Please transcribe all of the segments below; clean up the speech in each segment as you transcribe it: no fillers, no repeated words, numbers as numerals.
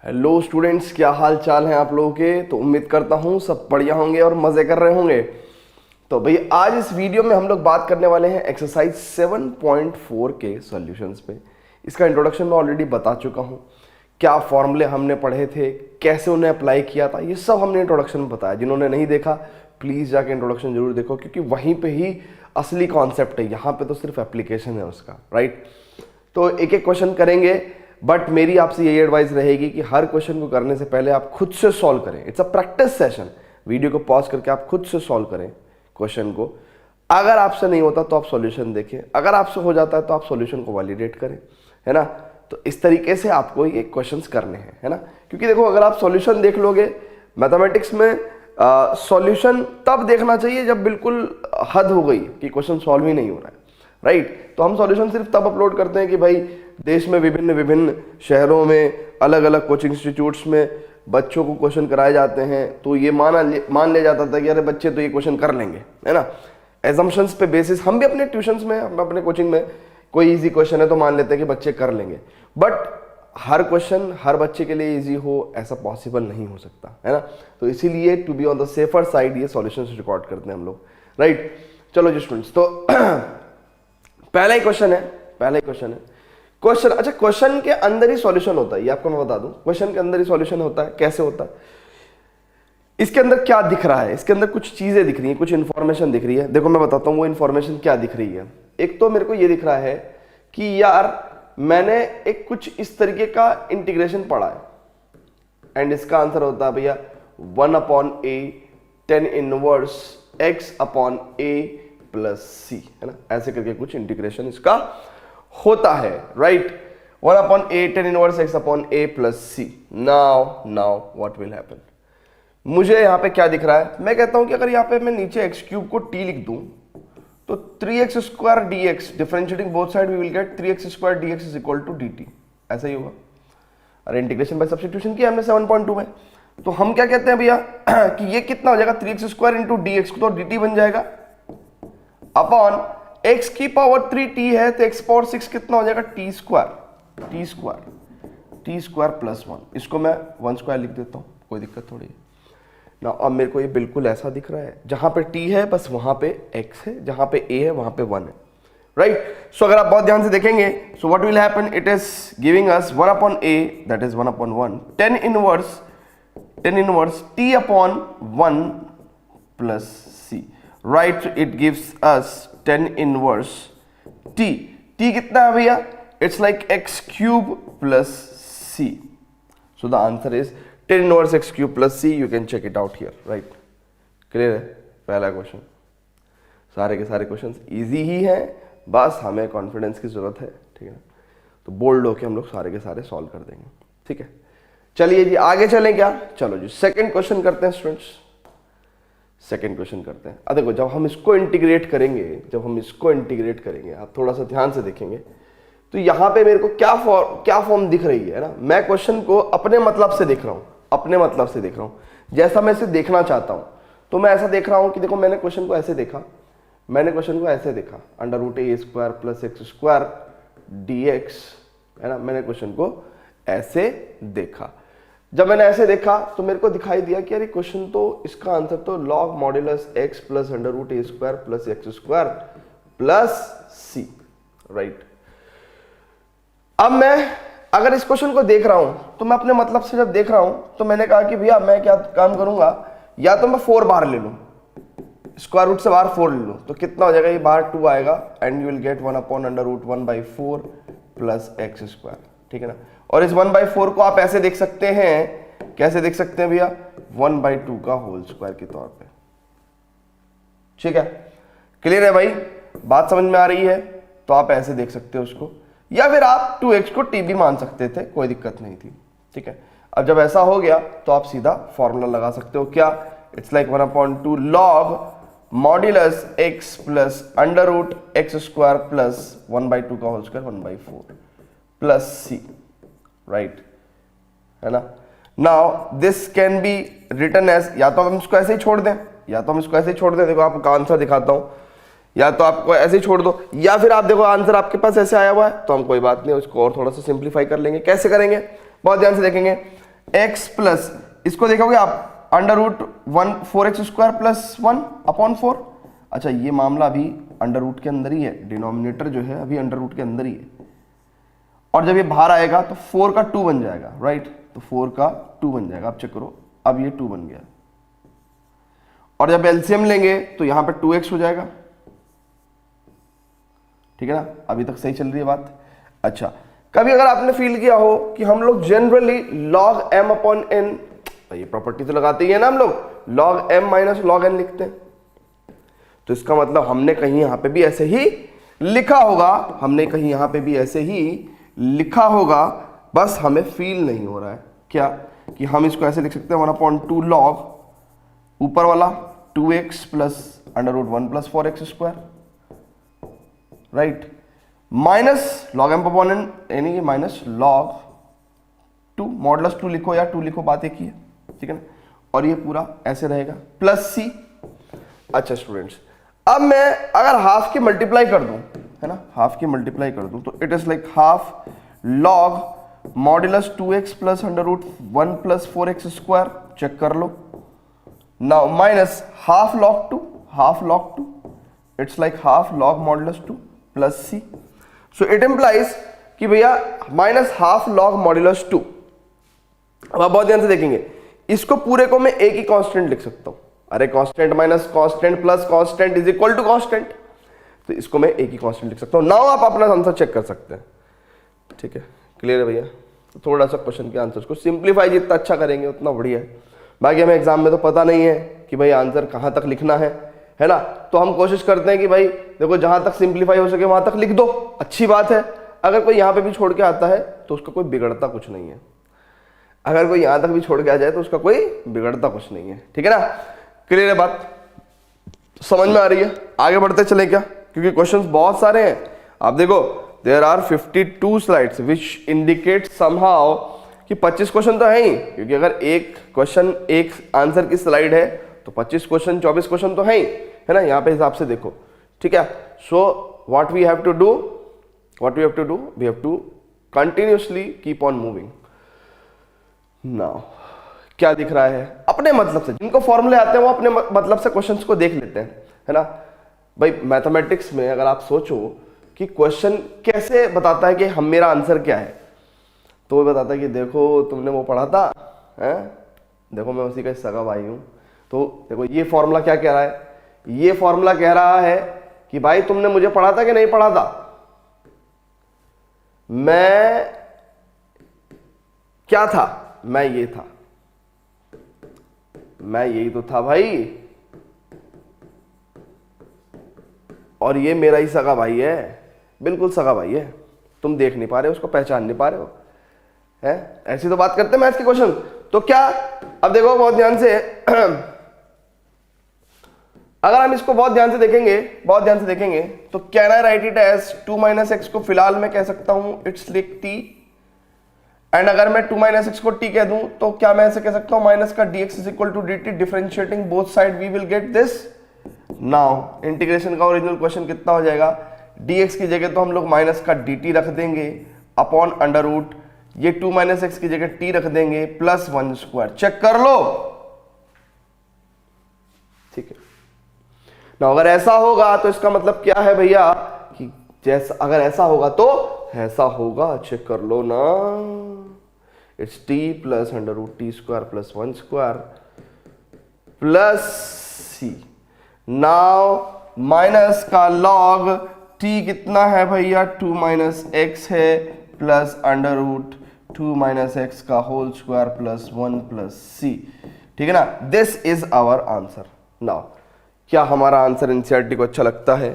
Hello students, क्या हाल चाल है आप लोगों के। तो उम्मीद करता हूँ सब बढ़िया होंगे और मज़े कर रहे होंगे। तो भाई आज इस वीडियो में हम लोग बात करने वाले हैं एक्सरसाइज 7.4 के सॉल्यूशंस पे। इसका इंट्रोडक्शन मैं ऑलरेडी बता चुका हूँ, क्या फॉर्मूले हमने पढ़े थे, कैसे उन्हें अप्लाई किया था, ये सब हमने इंट्रोडक्शन में बताया। जिन्होंने नहीं देखा प्लीज़ जाके इंट्रोडक्शन जरूर देखो, क्योंकि वहीं पर ही असली कॉन्सेप्ट है, यहाँ पर तो सिर्फ एप्लीकेशन है उसका, राइट। तो एक एक क्वेश्चन करेंगे, बट मेरी आपसे यही एडवाइस रहेगी कि हर क्वेश्चन को करने से पहले आप खुद से सॉल्व करें। It's a practice session. Video को पॉज करके आप खुद से सॉल्व करें क्वेश्चन को। अगर आपसे नहीं होता तो आप सॉल्यूशन देखें, अगर आपसे हो जाता है तो आप सॉल्यूशन को वैलिडेट करें, है ना। तो इस तरीके से आपको ये क्वेश्चंस करने हैं, है ना। क्योंकि देखो, अगर आप सॉल्यूशन देख लोगे मैथमेटिक्स में, सॉल्यूशन तब देखना चाहिए जब बिल्कुल हद हो गई कि क्वेश्चन सॉल्व ही नहीं हो रहा है, राइट। तो हम सॉल्यूशन सिर्फ तब अपलोड करते हैं कि भाई देश में विभिन्न विभिन्न शहरों में अलग अलग कोचिंग इंस्टीट्यूट्स में बच्चों को क्वेश्चन कराए जाते हैं, तो ये मान लिया जाता था कि अरे बच्चे तो ये क्वेश्चन कर लेंगे, है ना। एजम्पशंस पे बेसिस हम भी अपने ट्यूशंस में, हम अपने कोचिंग में कोई इजी क्वेश्चन है तो मान लेते हैं कि बच्चे कर लेंगे, बट हर क्वेश्चन हर बच्चे के लिए इजी हो ऐसा पॉसिबल नहीं हो सकता, है ना। तो इसीलिए to be on the safer side ये सॉल्यूशंस रिकॉर्ड करते हैं हम लोग, राइट। चलो जी स्टूडेंट्स, तो पहला ही क्वेश्चन है। क्वेश्चन, अच्छा, क्वेश्चन के अंदर ही सॉल्यूशन होता है, ये आपको मैं बता दूं। क्वेश्चन के अंदर ही सॉल्यूशन होता है। कैसे होता है? इसके अंदर क्या दिख रहा है? इसके अंदर कुछ चीजें दिख रही हैं, कुछ इंफॉर्मेशन दिख रही है। देखो मैं बताता हूं वो इंफॉर्मेशन क्या दिख रही है। एक तो मेरे को ये दिख रहा है कि यार मैंने एक कुछ इस तरीके का इंटीग्रेशन पढ़ा है, एंड इसका आंसर होता है भैया 1/a tan inverse x/a plus c, है ना। ऐसे करके कुछ इंटीग्रेशन इसका होता है, right. 1/a tan inverse x/a plus c। Now what will happen? मुझे यहां पे क्या दिख रहा है? मैं कहता हूं कि अगर यहां पे मैं नीचे x³ को t लिख दूं तो 3x² dx, differentiating both side we will get 3x² dx is equal to dt। ऐसा ही होगा। अरे इंटीग्रेशन बाय सब्स्टिट्यूशन किया हमने 7.2 में, तो हम क्या कहते हैं भैया कि ये कितना हो जाएगा? 3x² इंटू dx, तो dt बन जाएगा अपॉन x की पावर 3t है तो x पावर 6 कितना हो जाएगा? t square plus 1। इसको मैं 1 स्क्वायर लिख देता हूं, कोई दिक्कत थोड़ी है ना। अब मेरे को ये बिल्कुल ऐसा दिख रहा है, जहां पे t है बस वहां पे x है, जहां पे a है वहां पे 1 है, राइट। सो अगर आप बहुत ध्यान से देखेंगे, so what will happen, it is giving us 1/a that is 1/1 tan inverse t upon 1 plus c, right. It gives us tan inverse t कितना है भैया? It's like x³ plus c। So the answer is tan inverse x³ plus c। You can check it out here, right. Clear है? पहला question. सारे के सारे questions easy ही हैं, बस हमें कॉन्फिडेंस की जरूरत है, ठीक है। तो बोल्ड होके हम लोग सारे के सारे सॉल्व कर देंगे, ठीक है। चलिए जी आगे चलें क्या? चलो जी सेकंड क्वेश्चन करते हैं स्टूडेंट्स। सेकंड क्वेश्चन करते हैं। अब देखो, जब हम इसको इंटीग्रेट करेंगे, आप थोड़ा सा ध्यान से देखेंगे तो यहां पे मेरे को क्या फॉर्म दिख रही है ना। मैं क्वेश्चन को अपने मतलब से देख रहा हूं, जैसा मैं इसे देखना चाहता हूं। तो मैं ऐसा देख रहा हूं कि देखो, मैंने क्वेश्चन को ऐसे देखा, √a² प्लस x² dx, है ना। मैंने क्वेश्चन को ऐसे देखा। जब मैंने ऐसे देखा तो मेरे को दिखाई दिया कि यार क्वेश्चन तो, इसका आंसर तो log modulus x plus √a² plus x² plus c, right. अब मैं अगर इस क्वेश्चन को देख रहा हूं तो मैं अपने मतलब से जब देख रहा हूं तो मैंने कहा कि भैया मैं क्या काम करूंगा, या तो मैं 4 बाहर ले लूं, स्क्वायर रूट से बाहर 4 ले लूं, तो कितना हो जाएगा? ये बाहर 2 आएगा and you will gate 1/√1/4 plus x², ठीक है ना। और इस 1/4 को आप ऐसे देख सकते हैं, कैसे देख सकते हैं भैया? 1/2 का होल स्क्वायर के तौर पे, ठीक है। क्लियर है भाई? बात समझ में आ रही है? तो आप ऐसे देख सकते हो उसको, या फिर आप 2x को t भी मान सकते थे, कोई दिक्कत नहीं थी, ठीक है। अब जब ऐसा हो गया तो आप सीधा फॉर्मूला लगा सकते हो, क्या? It's like 1/2 log modulus x plus √x² plus 1/2 का whole square 1/4 plus c, right, है ना। Now this can be written as, या तो हम इसको ऐसे ही छोड़ दें, देखो आपको आंसर दिखाता हूं, या तो आपको ऐसे ही छोड़ दो, या फिर आप देखो आंसर आपके पास ऐसे आया हुआ है तो हम कोई बात नहीं, उसको और थोड़ा सा सिंप्लीफाई कर लेंगे। कैसे करेंगे? बहुत ध्यान से देखेंगे। एक्स प्लस, इसको देखोगे आप under root 1 4x² plus 1 upon 4। अच्छा ये मामला अभी अंडर रूट के अंदर ही है, डिनोमिनेटर जो है अभी अंडर रूट के अंदर ही है, और जब ये बाहर आएगा तो 4 का 2 बन जाएगा, राइट, तो 4 का 2 बन जाएगा। आप चेक करो, अब ये 2 बन गया, और जब एलसीएम लेंगे तो यहां पे 2x हो जाएगा, ठीक है ना, अभी तक सही चल रही है बात। अच्छा, कभी अगर आपने फील किया हो कि हम लोग generally log m upon n, ये प्रॉपर्टी तो लगाते ही है ना हम लोग, log m minus log n लिखते हैं, तो इसका मतलब हमने कहीं यहां पे भी ऐसे ही लिखा होगा, हमने कहीं यहां पे भी ऐसे ही लिखा होगा, बस हमें फील नहीं हो रहा है क्या कि हम इसको ऐसे लिख सकते हैं 1/2 log ऊपर वाला 2x plus under root 1 plus 4x², right, minus log M upon N, यानी कि माइनस लॉग 2, मॉडुलस 2 लिखो या 2 लिखो, बात एक ही है, ठीक है ना, और ये पूरा ऐसे रहेगा प्लस सी। अच्छा स्टूडेंट्स, अब मैं अगर हाफ की मल्टीप्लाई कर दूं, है ना, हाफ की मल्टीप्लाई कर दूं तो it is like half log modulus 2x plus under root 1 plus 4x², check कर लो now, minus half log 2, half log 2, it's like half log modulus 2 plus C. So it implies कि भैया minus half log modulus 2। अब आप बहुत ध्यान से देखेंगे, इसको पूरे को मैं एक ही कांस्टेंट लिख सकता हूं, अरे constant minus constant plus constant is equal to constant, तो इसको मैं एक ही कांस्टेंट लिख सकता हूं। नाउ आप अपना आंसर चेक कर सकते हैं, ठीक है, क्लियर है भैया। तो थोड़ा सा क्वेश्चन के आंसर को सिंप्लीफाई जितना अच्छा करेंगे उतना बढ़िया है। बाकी हमें एग्जाम में तो पता नहीं है कि भाई आंसर कहां तक लिखना है ना, तो हम कोशिश करते हैं कि भाई देखो जहां तक सिंप्लीफाई हो सके वहां तक लिख दो, अच्छी बात है। अगर कोई यहां पे भी छोड़ के आता है तो उसका कोई बिगड़ता कुछ नहीं है, अगर कोई यहां तक भी छोड़ के आ जाए तो उसका कोई बिगड़ता कुछ नहीं है, ठीक है ना, क्लियर है बात, समझ में आ रही है। आगे बढ़ते चले क्या, क्योंकि क्वेश्चंस बहुत सारे हैं। आप देखो there are 52 slides which indicate somehow कि 25 क्वेश्चन तो है ही, क्योंकि अगर एक क्वेश्चन एक आंसर की स्लाइड है तो 25 क्वेश्चन 24 क्वेश्चन तो है ही, है ना, यहाँ पे हिसाब से देखो, ठीक है। So what we have to do, we have to continuously keep on moving. Now क्या दिख रहा है, अपने मतलब से, जिनको फॉर्मूले आते हैं वो अपने मतलब से क्वेश्चंस को देख लेते हैं, है ना भाई। मैथमेटिक्स में अगर आप सोचो कि क्वेश्चन कैसे बताता है कि हम मेरा आंसर क्या है, तो वो बताता है कि देखो तुमने वो पढ़ा था, है, देखो मैं उसी का सगा भाई हूं, तो देखो ये फॉर्मूला क्या कह रहा है, ये फॉर्मूला कह रहा है कि भाई तुमने मुझे पढ़ा था कि नहीं पढ़ा था, मैं क्या था, मैं ये था, मैं यही तो था भाई, और ये मेरा ही सगा भाई है, बिल्कुल सगा भाई है, तुम देख नहीं पा रहे हो उसको, पहचान नहीं पा रहे हो, है, ऐसी तो बात करते हैं मैथ्स के क्वेश्चन। तो क्या, अब देखो बहुत ध्यान से अगर हम इसको बहुत ध्यान से देखेंगे तो can I write it as 2 - x को फिलहाल मैं कह सकता हूं इट्स लाइक t, एंड अगर मैं 2 - x को t कह दूं तो क्या मैं ऐसे कह सकता हूं माइनस का dx is equal to dt, differentiating both side we will get this. Now integration का ओरिजिनल क्वेश्चन कितना हो जाएगा, dx की जगह तो हम लोग माइनस का dt रख देंगे अपॉन अंडर रूट, ये 2 - x की जगह t रख देंगे प्लस 1², चेक कर लो, ठीक है। ना अगर ऐसा होगा तो इसका मतलब क्या है भैया कि जैसा, अगर ऐसा होगा तो ऐसा होगा, चेक कर लो ना, it's t plus under root t² plus 1² plus c। Now minus का लॉग t कितना है भैया, 2 - x है प्लस अंडर रूट 2 - x का whole square plus 1 plus c, ठीक है ना, this is our answer. Now क्या हमारा आंसर एनसीईआरटी को अच्छा लगता है,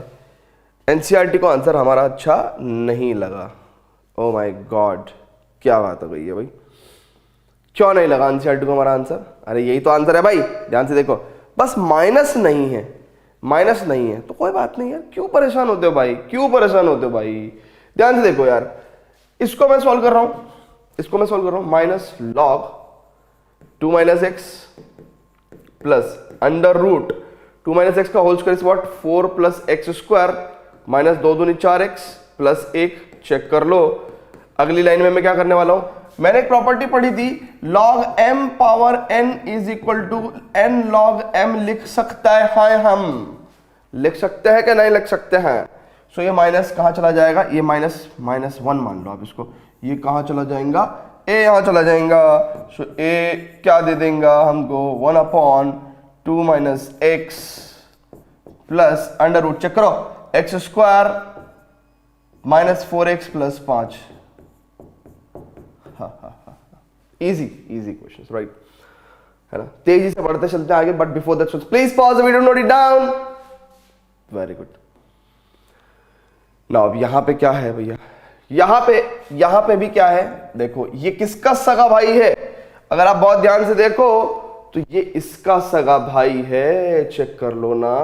एनसीईआरटी को आंसर हमारा अच्छा नहीं लगा, ओ माय गॉड, क्या बात हो गई है भाई, क्यों नहीं लगा एनसीईआरटी को हमारा आंसर, अरे यही तो आंसर है भाई, ध्यान से देखो, बस माइनस नहीं है तो कोई बात नहीं यार, क्यों परेशान होते हो भाई, ध्यान से देखो यार, इसको मैं सॉल्व कर रहा हूं, minus log 2 - x plus under root 2 - x का whole square is what 4 plus x² minus 2 दूनी 4x प्लस 1, चेक कर लो। अगली लाइन में मैं क्या करने वाला हूं, मैंने एक प्रॉपर्टी पढ़ी थी, log m power n is equal to n log m लिख सकता है, हम लिख सकते हैं कि नहीं लिख सकते हैं? सो ये माइनस कहाँ चला जाएगा, ये माइनस वन मान लो आप इसको, ये कहाँ चला जाएगा, a यहाँ चला जाएगा। सो a क्या दे देंगे हमको, 1/2 minus X plus under root, check करो, X square minus 4x plus 5। Easy question, right, है ना? तेजी से बढ़ते चलते आगे, but before that please pause the video, note it down. Very good. Now अब यहां पे क्या है भैया, यहां पे भी क्या है, देखो ये किसका सगा भाई है, अगर आप बहुत ध्यान से देखो तो ये इसका सगा भाई है, चेक कर लो ना।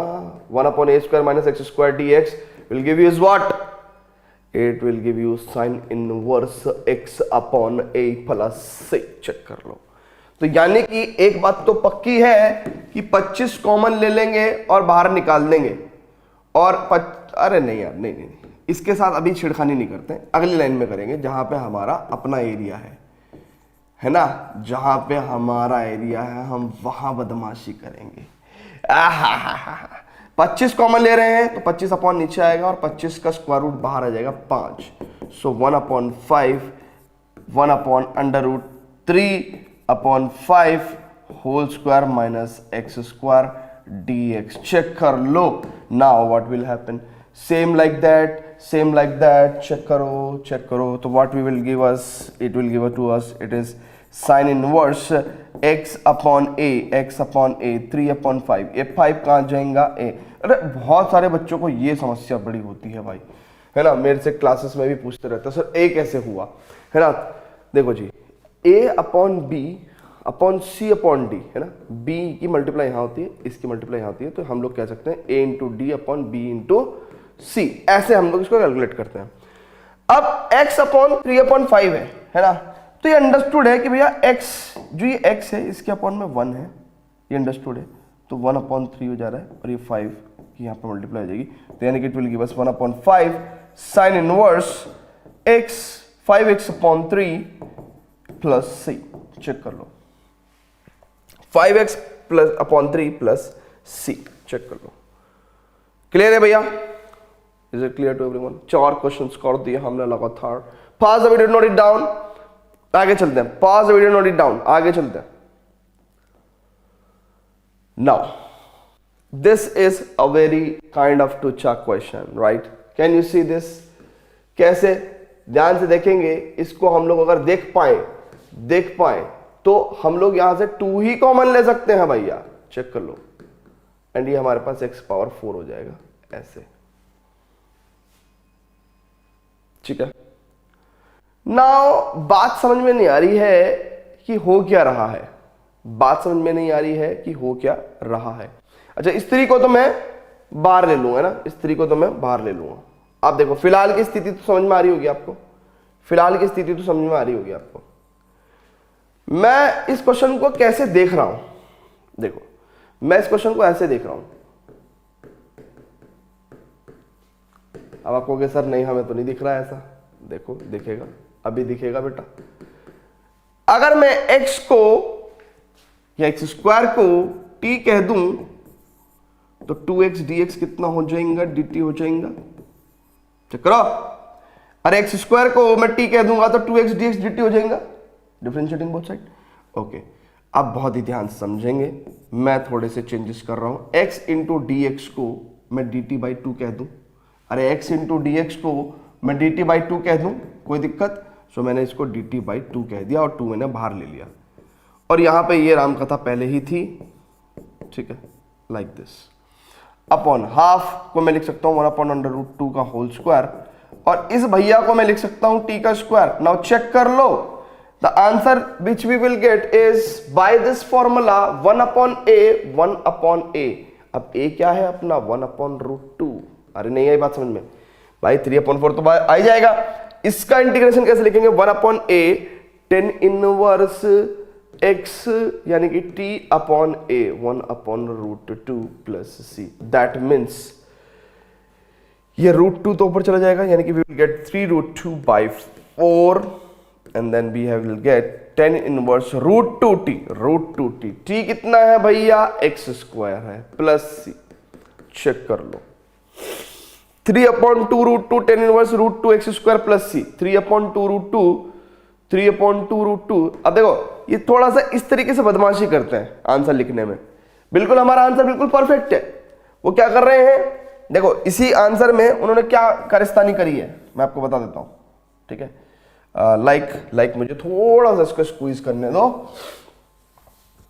1/a² minus x square dx will give you is what, it will give you sine inverse x upon a plus c, check कर लो। तो यानी कि एक बात तो पक्की है कि 25 कॉमन ले लेंगे और बाहर निकाल देंगे, और अरे नहीं यार, नहीं, इसके साथ अभी छिड़खानी नहीं करते, अगली लाइन में करेंगे जहां पे हमारा अपना एरिया है ना, जहां पे हमारा एरिया है हम वहां बदमाशी करेंगे। 25 कॉमन ले रहे हैं तो 25 अपॉन नीचे आएगा और 25 का स्क्वायर रूट बाहर आ जाएगा 5। So 1/5 1/√3/5 whole square minus X square dx, check कर लो। Now what will happen, same like that, check करो। तो what we will give us, it will give to us, it is sine inverse x upon a 3/5, ये 5 कहाँ जाएगा a। अरे बहुत सारे बच्चों को ये समस्या बड़ी होती है भाई, है ना, मेरे से क्लासेस में भी पूछते रहते हैं, सर a कैसे हुआ, है ना। देखो जी, a upon b upon c upon d, है ना, b की मल्टीप्लाई यहाँ होती है, इसकी मल्टीप्लाई यहाँ होती है, तो हम लोग कह सकते हैं a into D upon b into c, ऐसे हम लोग इसको कैलकुलेट करते हैं। अब x अपॉन 3/5 है ना, तो ये अंडरस्टूड है कि भैया x, जो ये x है इसके अपॉन में 1 है, ये अंडरस्टूड है, तो 1/3 हो जा रहा है, और ये 5 की यहाँ पर मल्टीप्लाई हो जाएगी, तो यानी कि it will give us 1/5 sine inverse x 5x/3 plus c, check कर लो, 5x plus upon 3 plus c, check कर लो। क्लियर है भैया, is it clear to everyone? 4 questions कर दिए हमने लगातार। Pause the video, note it down, आगे चलते हैं। Pause the video, note it down, आगे चलते हैं। Now this is a very kind of touchy question, right? Can you see this? कैसे? ध्यान से देखेंगे इसको, हम लोग अगर देख पाए तो हम लोग यहां से 2 ही कॉमन ले सकते हैं भैया, चेक कर लो, एंड ये हमारे पास x⁴ हो जाएगा ऐसे, ठीक है। नाउ बात समझ में नहीं आ रही है कि हो क्या रहा है, अच्छा, इस तरीके को तो मैं बाहर ले लूंगा ना, आप देखो फिलहाल की स्थिति तो समझ में आ रही होगी आपको, मैं इस क्वेश्चन को कैसे देख रहा हूं। देखो मैं इस क्वेश्चन को ऐसे देख रहा हूं, अब आप कहोगे सर नहीं हमें तो नहीं दिख रहा है ऐसा, देखो दिखेगा, अभी दिखेगा बेटा। अगर मैं x को या x स्क्वायर को t कह दूं तो 2x dx कितना हो जाएगा, dt हो जाएगा, चेक करो। अरे x स्क्वायर को मैं t कह दूंगा तो 2x dx dt हो जाएगा, डिफरेंशिएटिंग बोथ साइड। ओके, अब बहुत ही ध्यान से समझेंगे, मैं थोड़े से चेंजेस कर रहा हूं। x इंटू डी एक्स को मैं dt/2 कह दूं, अरे x इंटू डी एक्स को मैं dt/2 कह दूं, कोई दिक्कत? सो मैंने इसको dt/2 कह दिया और 2 मैंने बाहर ले लिया, और यहां पे ये रामकथा पहले ही थी, ठीक है, लाइक दिस। अपॉन हाफ को मैं लिख सकता हूं 1/√2 का होल स्क्वायर, और इस भैया को मैं लिख सकता हूं t का स्क्वायर। नाउ चेक कर लो, the answer which we will get is by this formula 1/a। अब a क्या है अपना 1/√2, अरे नहीं आई बात समझ में भाई, 3/4 तो आ ही जाएगा। इसका इंटीग्रेशन कैसे लिखेंगे, 1/a tan इनवर्स x यानी कि t/a 1/√2 plus c, that means ये √2 तो ऊपर चला जाएगा, यानी कि we will get 3√2/4 and then we have will get tan inverse root two T, root two T. T कितना है भैया, एक्स स्क्वायर है प्लस सी, चेक कर लो। 3/2 root two tan inverse root two x square plus C, 3/2 root two, 3/2 root two. अब देखो ये थोड़ा सा इस तरीके से बदमाशी करते हैं आंसर लिखने में। बिल्कुल हमारा आंसर बिल्कुल परफेक्ट है। वो क्या कर रहे हैं, देखो इसी आंसर में उन्होंने क्या कारस्तानी करी है मैं आपको बता देता हूं, ठीक है। लाइक मुझे थोड़ा सा इसको स्क्वीज करने दो,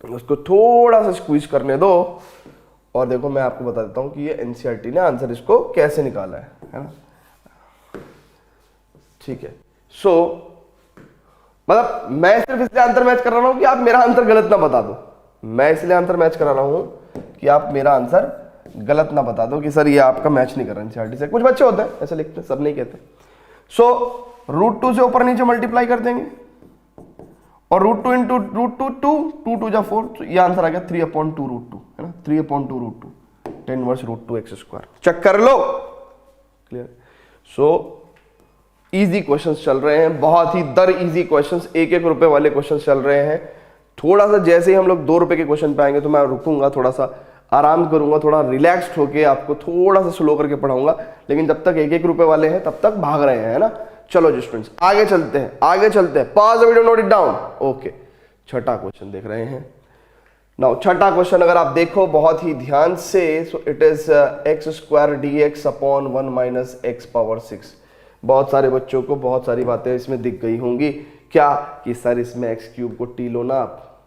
उसको थोड़ा सा स्क्वीज करने दो, और देखो मैं आपको बता देता हूं कि ये एनसीईआरटी ने आंसर इसको कैसे निकाला है ना, ठीक है। सो मतलब मैं सिर्फ इसलिए आंसर मैच कर रहा हूं कि आप मेरा आंसर गलत ना बता दो। मैं इसलिए आंसर मैच करा रहा हूं कि आप मेरा आंसर गलत ना बता दो कि सर ये आपका मैच नहीं कर रहा एनसीईआरटी से। कुछ बच्चे होते हैं ऐसे लिखते हैं, सब नहीं कहते। सो रूट टू से ऊपर नीचे मल्टीप्लाई कर देंगे और root two into root two, two two जा 4, तो ये आंसर आ गया 3/2 रूट टू, है ना, 3/2 root two, tan inverse root two x square. Check कर लो, क्लियर। सो इजी क्वेश्चंस चल रहे हैं, बहुत ही दर इजी क्वेश्चंस, 1-1 रुपए वाले क्वेश्चंस चल रहे हैं। थोड़ा सा जैसे ही हम लोग 2 रुपए के क्वेश्चन पे आएंगे तो मैं रुकूंगा, थोड़ा सा आराम करूंगा, थोड़ा रिलैक्स्ड होके आपको थोड़ा सा स्लो करके पढ़ाऊंगा। लेकिन जब तक 1-1 रुपए वाले हैं तब तक भाग रहे हैं ना। चलो जी स्टूडेंट्स आगे चलते हैं, आगे चलते हैं। Pause the video, note it down. Okay, छठा क्वेश्चन देख रहे हैं। नाउ छठा क्वेश्चन अगर आप देखो बहुत ही ध्यान से, so it is x square D x upon 1 minus x power 6। बहुत सारे बच्चों को बहुत सारी बातें इसमें दिख गई होंगी, क्या कि सर इसमें एक्स क्यूब को टी लो ना आप,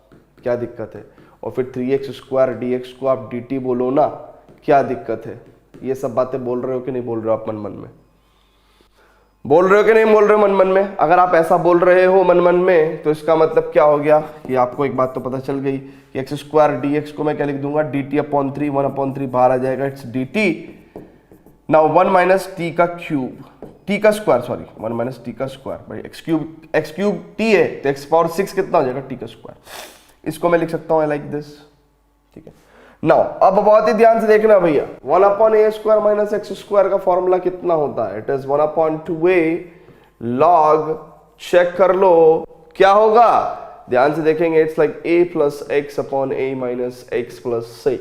क्या दिक्कत है, और फिर 3x स्क्वायर डी एक्स को आप डी टी बोलो ना, क्या दिक्कत है। ये सब बातें बोल रहे हो कि नहीं बोल रहे हो आप मन मन में, बोल रहे हो कि नहीं बोल रहे हो मन मन में। अगर आप ऐसा बोल रहे हो मन मन में तो इसका मतलब क्या हो गया कि आपको एक बात तो पता चल गई कि एक्स स्क्वायर डी एक्स को मैं क्या लिख दूंगा, डी टी अपॉन 3, 1/3 बाहर आ जाएगा, it's D T. Now 1 minus T का क्यूब, टी का स्क्वायर, सॉरी 1 माइनस टी का स्क्वायर, भाई एक्स क्यूब टी है तो एक्स पावर 6 कितना हो जाएगा, टी का स्क्वायर। इसको मैं लिख सकता हूं लाइक दिस, ठीक है। नाउ अब बहुत ही ध्यान से देखना भैया, 1/a square minus X square का फॉर्मूला कितना होता है, it is 1/2a log, check कर लो क्या होगा, ध्यान से देखेंगे, it's like a plus x upon a minus X plus c,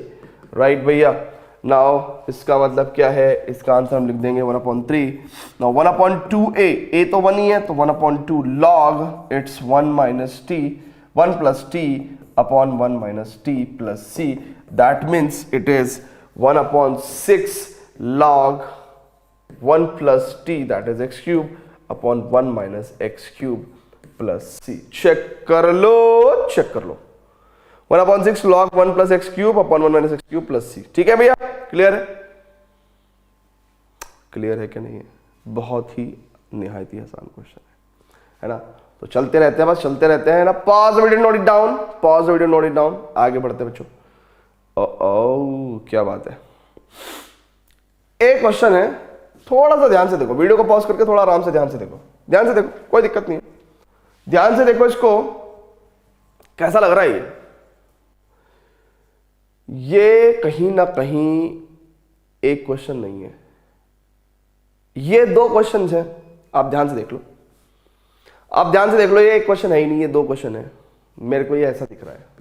right भैया। नाउ इसका मतलब क्या है, इसका आंसर हम लिख देंगे 1/3। नाउ 1/2a, a तो 1 ही है तो 1/2 log it's 1 minus T, 1 plus T upon 1 minus T plus c, that means it is 1/6 log 1 plus t, that is x cube upon 1 minus x cube plus c। Check कर लो, check कर लो, 1/6 log 1 plus x cube upon 1 minus x cube plus c। ठीक है भैया, clear है, clear है कि नहीं है। बहुत ही निहायत ही आसान क्वेश्चन है ना। तो चलते रहते हैं, बस चलते रहते हैं ना। Pause video, note it down, pause video, note it down, आगे बढ़ते हैं बच्चों। क्या बात है, एक क्वेश्चन है, थोड़ा सा ध्यान से देखो, वीडियो को पॉज करके थोड़ा आराम से ध्यान से देखो, ध्यान से देखो, कोई दिक्कत नहीं है, ध्यान से देखो इसको, कैसा लग रहा है ये कहीं ना कहीं एक क्वेश्चन नहीं है, ये 2 क्वेश्चन हैं, आप ध्यान से देख लो, आप ध्यान से देख लो, ये एक क्वेश्चन है ही नहीं, ये 2 क्वेश्चन है, मेरे को ये ऐसा दिख रहा है।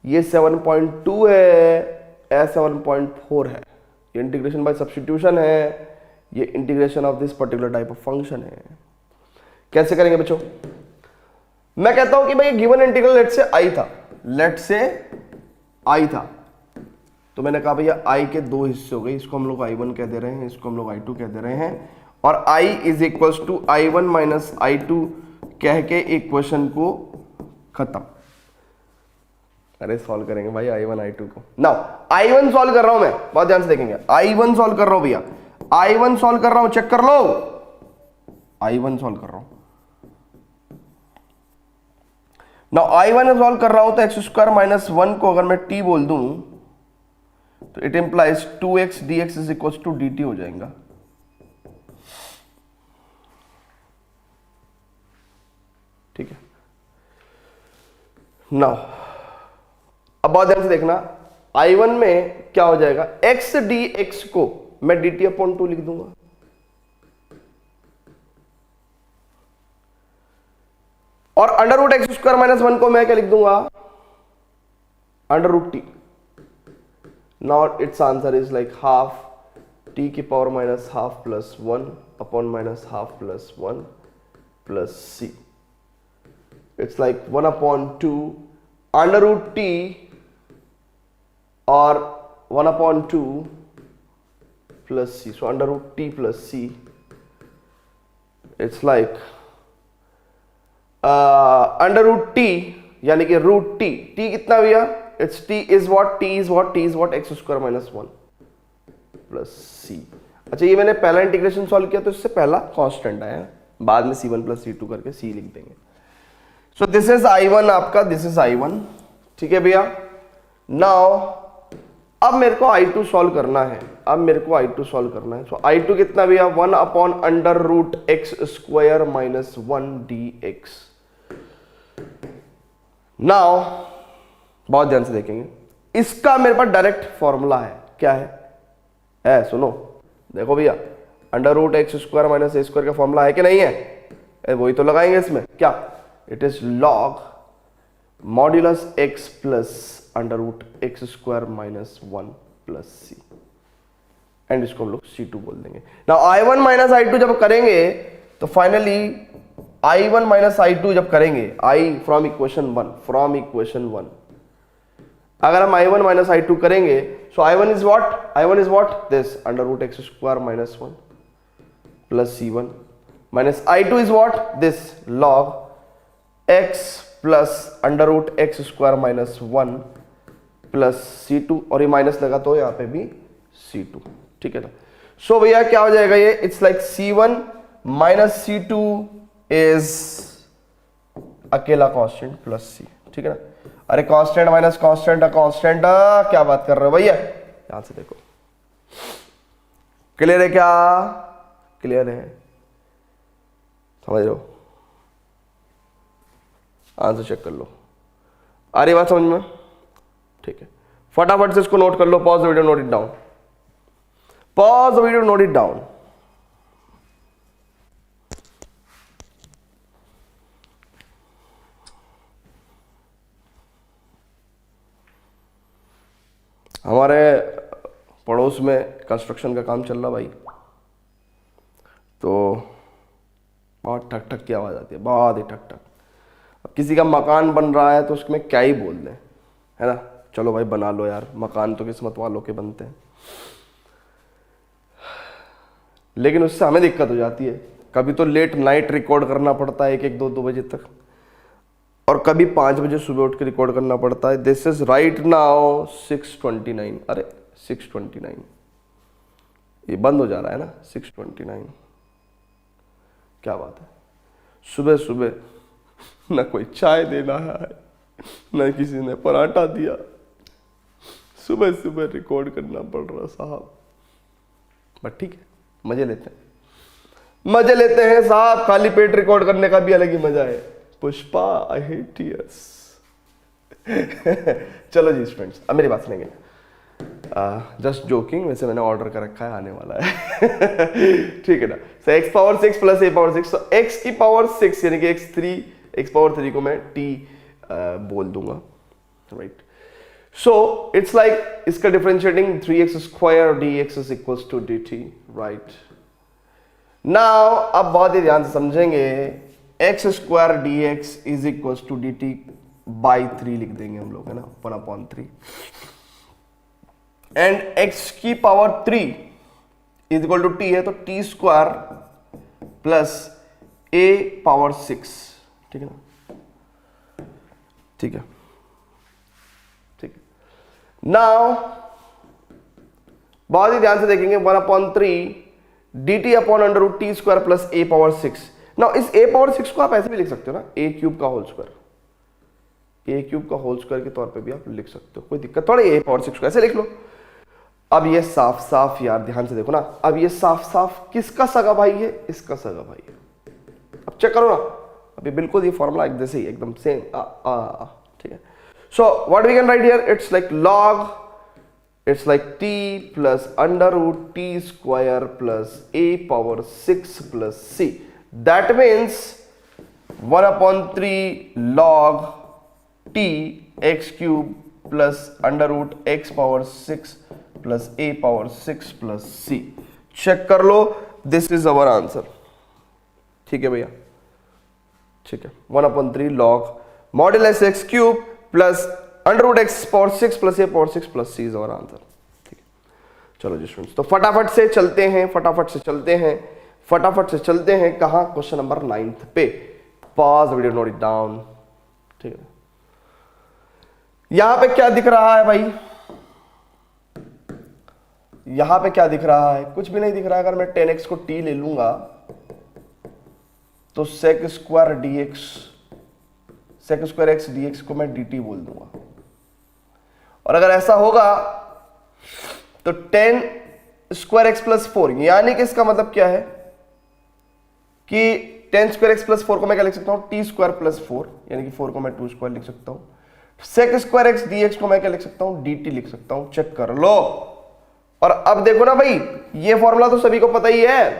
ये 7.2 है, ये 7.4 है, ये इंटीग्रेशन बाय सब्स्टिट्यूशन है, ये integration of this particular type of function है। कैसे करेंगे बच्चों, मैं कहता हूं कि भाई गिवन इंटीग्रल लेट से आई था, लेट से आई था, तो मैंने कहा भैया आई के 2 हिस्से हो गए, इसको हम लोग I1 कह दे रहे हैं, इसको हम लोग I2 कह दे रहे हैं, और I is equals to I1 minus I2 कह के इक्वेशन को खत्म। अरे सॉल्व करेंगे भाई I1 I2 को। नाउ I1 सॉल्व कर रहा हूं मैं, बहुत ध्यान से देखेंगे, I1 सॉल्व कर रहा हूं भैया, I1 सॉल्व कर रहा हूं, चेक कर लो, I1 सॉल्व कर रहा हूं। नाउ I1 सॉल्व कर रहा हूं तो एक्स स्क्वायर माइनस 1 को अगर मैं t बोल दूं तो it implies 2x dx is equal to dt हो जाएगा। नाउ अब बहुत ध्यान से देखना, I1 में क्या हो जाएगा, x dx को मैं dt अपॉन 2 लिख दूंगा, और under root x square minus 1 को मैं क्या लिख दूंगा, under root T. Now it's answer is like half T की power minus half plus 1 upon minus half plus 1 plus C. It's like 1 upon 2 under root T और 1 upon 2 plus C. So under root T plus C. It's like under root T यानी कि root T. T कितना भैया, it's T is what, T is what, T is what X square minus 1 plus C. अच्छा, ये मैंने पहला integration solve किया तो इससे पहला कांस्टेंट आया, बाद में c1 प्लस c2 करके c लिख देंगे. सो दिस इज I1 आपका, दिस इज I1. ठीक है भैया. नाउ अब मेरे को I2 सॉल्व करना है, अब मेरे को I2 सॉल्व करना है. सो I2 कितना भैया, 1 upon under root x square minus 1 dx. Now बहुत ध्यान से देखेंगे, इसका मेरे पास डायरेक्ट फॉर्मूला है. क्या है सुनो, देखो भैया, under root x square minus A square का फॉर्मूला है कि नहीं है, वही तो लगाएंगे इसमें. क्या, it is log modulus X plus under root x square minus 1 plus C, and इसको हम लोग C2 बोल देंगे. नाउ I1 माइनस I2 जब करेंगे तो फाइनली I1 माइनस I2 जब करेंगे, I फ्रॉम इक्वेशन 1, अगर हम I1 माइनस I2 करेंगे, so I1 is what, this under root x square minus 1 plus C1 minus I2 is what, this log x plus under root x square minus 1 plus C2, और ये minus लगा तो यहाँ पे भी C2. ठीक है ना. सो भैया क्या हो जाएगा ये, it's like C1 minus C2 is अकेला कांस्टेंट प्लस C. ठीक है ना. अरे कांस्टेंट माइनस कांस्टेंट कांस्टेंट, क्या बात कर रहे हो भैया, यहां से देखो. क्लियर है क्या, क्लियर है, समझ लो, आंसर चेक कर लो. आ रही बात समझ में. ठीक है, फटाफट से इसको नोट कर लो. Pause the video, note it down. Pause the video, note it down. हमारे पड़ोस में कंस्ट्रक्शन का काम चल रहा भाई, तो बहुत ठक ठक की आवाज़ आती है, बहुत ही ठक ठक. अब किसी का मकान बन रहा है तो उसमें क्या ही बोल दें, है ना. चलो भाई बना लो यार, मकान तो किस्मत वालों के बनते हैं, लेकिन उससे हमें दिक्कत हो जाती है. कभी तो लेट नाइट रिकॉर्ड करना पड़ता है 1-1, 2-2 बजे तक, और कभी 5 बजे सुबह उठ के रिकॉर्ड करना पड़ता है. This is right now 6:29. अरे 6:29, ये बंद हो जा रहा है ना, 6:29. क्या बात है, सुबह सुबह ना कोई चाय देना है, ना किसी ने पराठा दिया, सुबह सुबह रिकॉर्ड करना पड़ रहा साहब. बट ठीक है, मजे लेते हैं साहब. खाली पेट रिकॉर्ड करने का भी अलग ही मजा है. Pushpa I hate tears. चलो जी स्टूडेंट्स, अब मेरी बात सुनेंगे. जस्ट जोकिंग, वैसे मैंने ऑर्डर कर रखा है, आने वाला है. ठीक है ना. सो x power 6 plus a power 6, तो x की पावर 6 यानी कि x पावर 3 को मैं t बोल दूंगा, राइट. सो इट्स लाइक इसका differentiating 3x square dx is equals to dt, right. Now अब बहुत ही ध्यान से समझेंगे, x square dx is equals to dt by 3 लिख देंगे हम लोग, है ना, 1/3. एंड x की power 3 is equal to t है, तो t square plus a power 6. ठीक है ना, ठीक है. नाउ बहुत ही ध्यान से देखेंगे, 1/3 dt upon under root t square plus a power 6. Now इस a पावर 6 को आप ऐसे भी लिख सकते हो ना, a क्यूब का होल स्क्वायर, a क्यूब का होल स्क्वायर के तौर पे भी आप लिख सकते हो, कोई दिक्कत थोड़ी. a पावर 6 को ऐसे लिख लो. अब ये साफ साफ यार ध्यान से देखो ना, अब ये साफ साफ किसका सगा भाई है, इसका सगा भाई है. अब चेक करो ना, अभी बिल्कुल ये फॉर्मूला एक जैसे ही, एकदम सेम. ठीक ठीक है। So what we can write here, it's like log, it's like t plus under root t square plus a power 6 plus c, that means 1/3 log t x cube plus under root x power 6 plus a power 6 plus c। Check कर लो, this is our answer. ठीक है भैया, ठीक है, 1/3 log modulus x cube plus under root x power 6 plus a power 6 plus c is our answer. ठीक है, चलो जी स्टूडेंट्स, तो फटाफट से चलते हैं, फटाफट से चलते हैं कहां, क्वेश्चन नंबर 9 पे। Pause video, note it down. ठीक है, यहां पे क्या दिख रहा है भाई, यहां पे क्या दिख रहा है, कुछ भी नहीं दिख रहा है। अगर मैं 10x को t ले लूंगा तो sec स्क्वायर x dx को मैं dt बोल दूंगा। और अगर ऐसा होगा तो 10 स्क्वायर x प्लस 4, यानी कि इसका मतलब क्या है कि 10 स्क्वायर x प्लस 4 को मैं क्या लिख सकता हूं, t स्क्वायर प्लस 4, यानी कि 4 को मैं 2 स्क्वायर लिख सकता हूं। sec स्क्वायर x dx को मैं क्या लिख सकता हूं, dt लिख सकता हूं। चेक कर लो। और अब देखो ना भाई, ये फॉर्मूला तो सभी को पता ही है,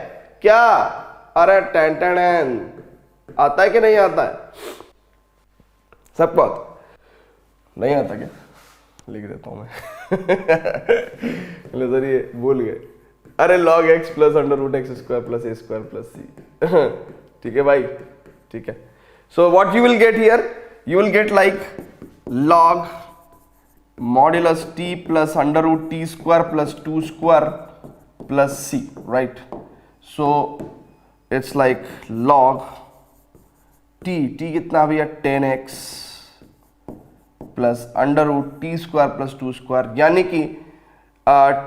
क्या, अरे टेन आता है कि नहीं आता है सबको? नहीं आता क्या? लिख देता हूं मैं सर ये भूल गए। अरे log x plus under root x square plus a square plus c। ठीक है भाई, ठीक है। So what you will get here, you will get like log modulus t plus under root t square plus 2 square plus c, right. So it's like log t कितना भैया, 10x plus under root t square plus 2 square, यानी कि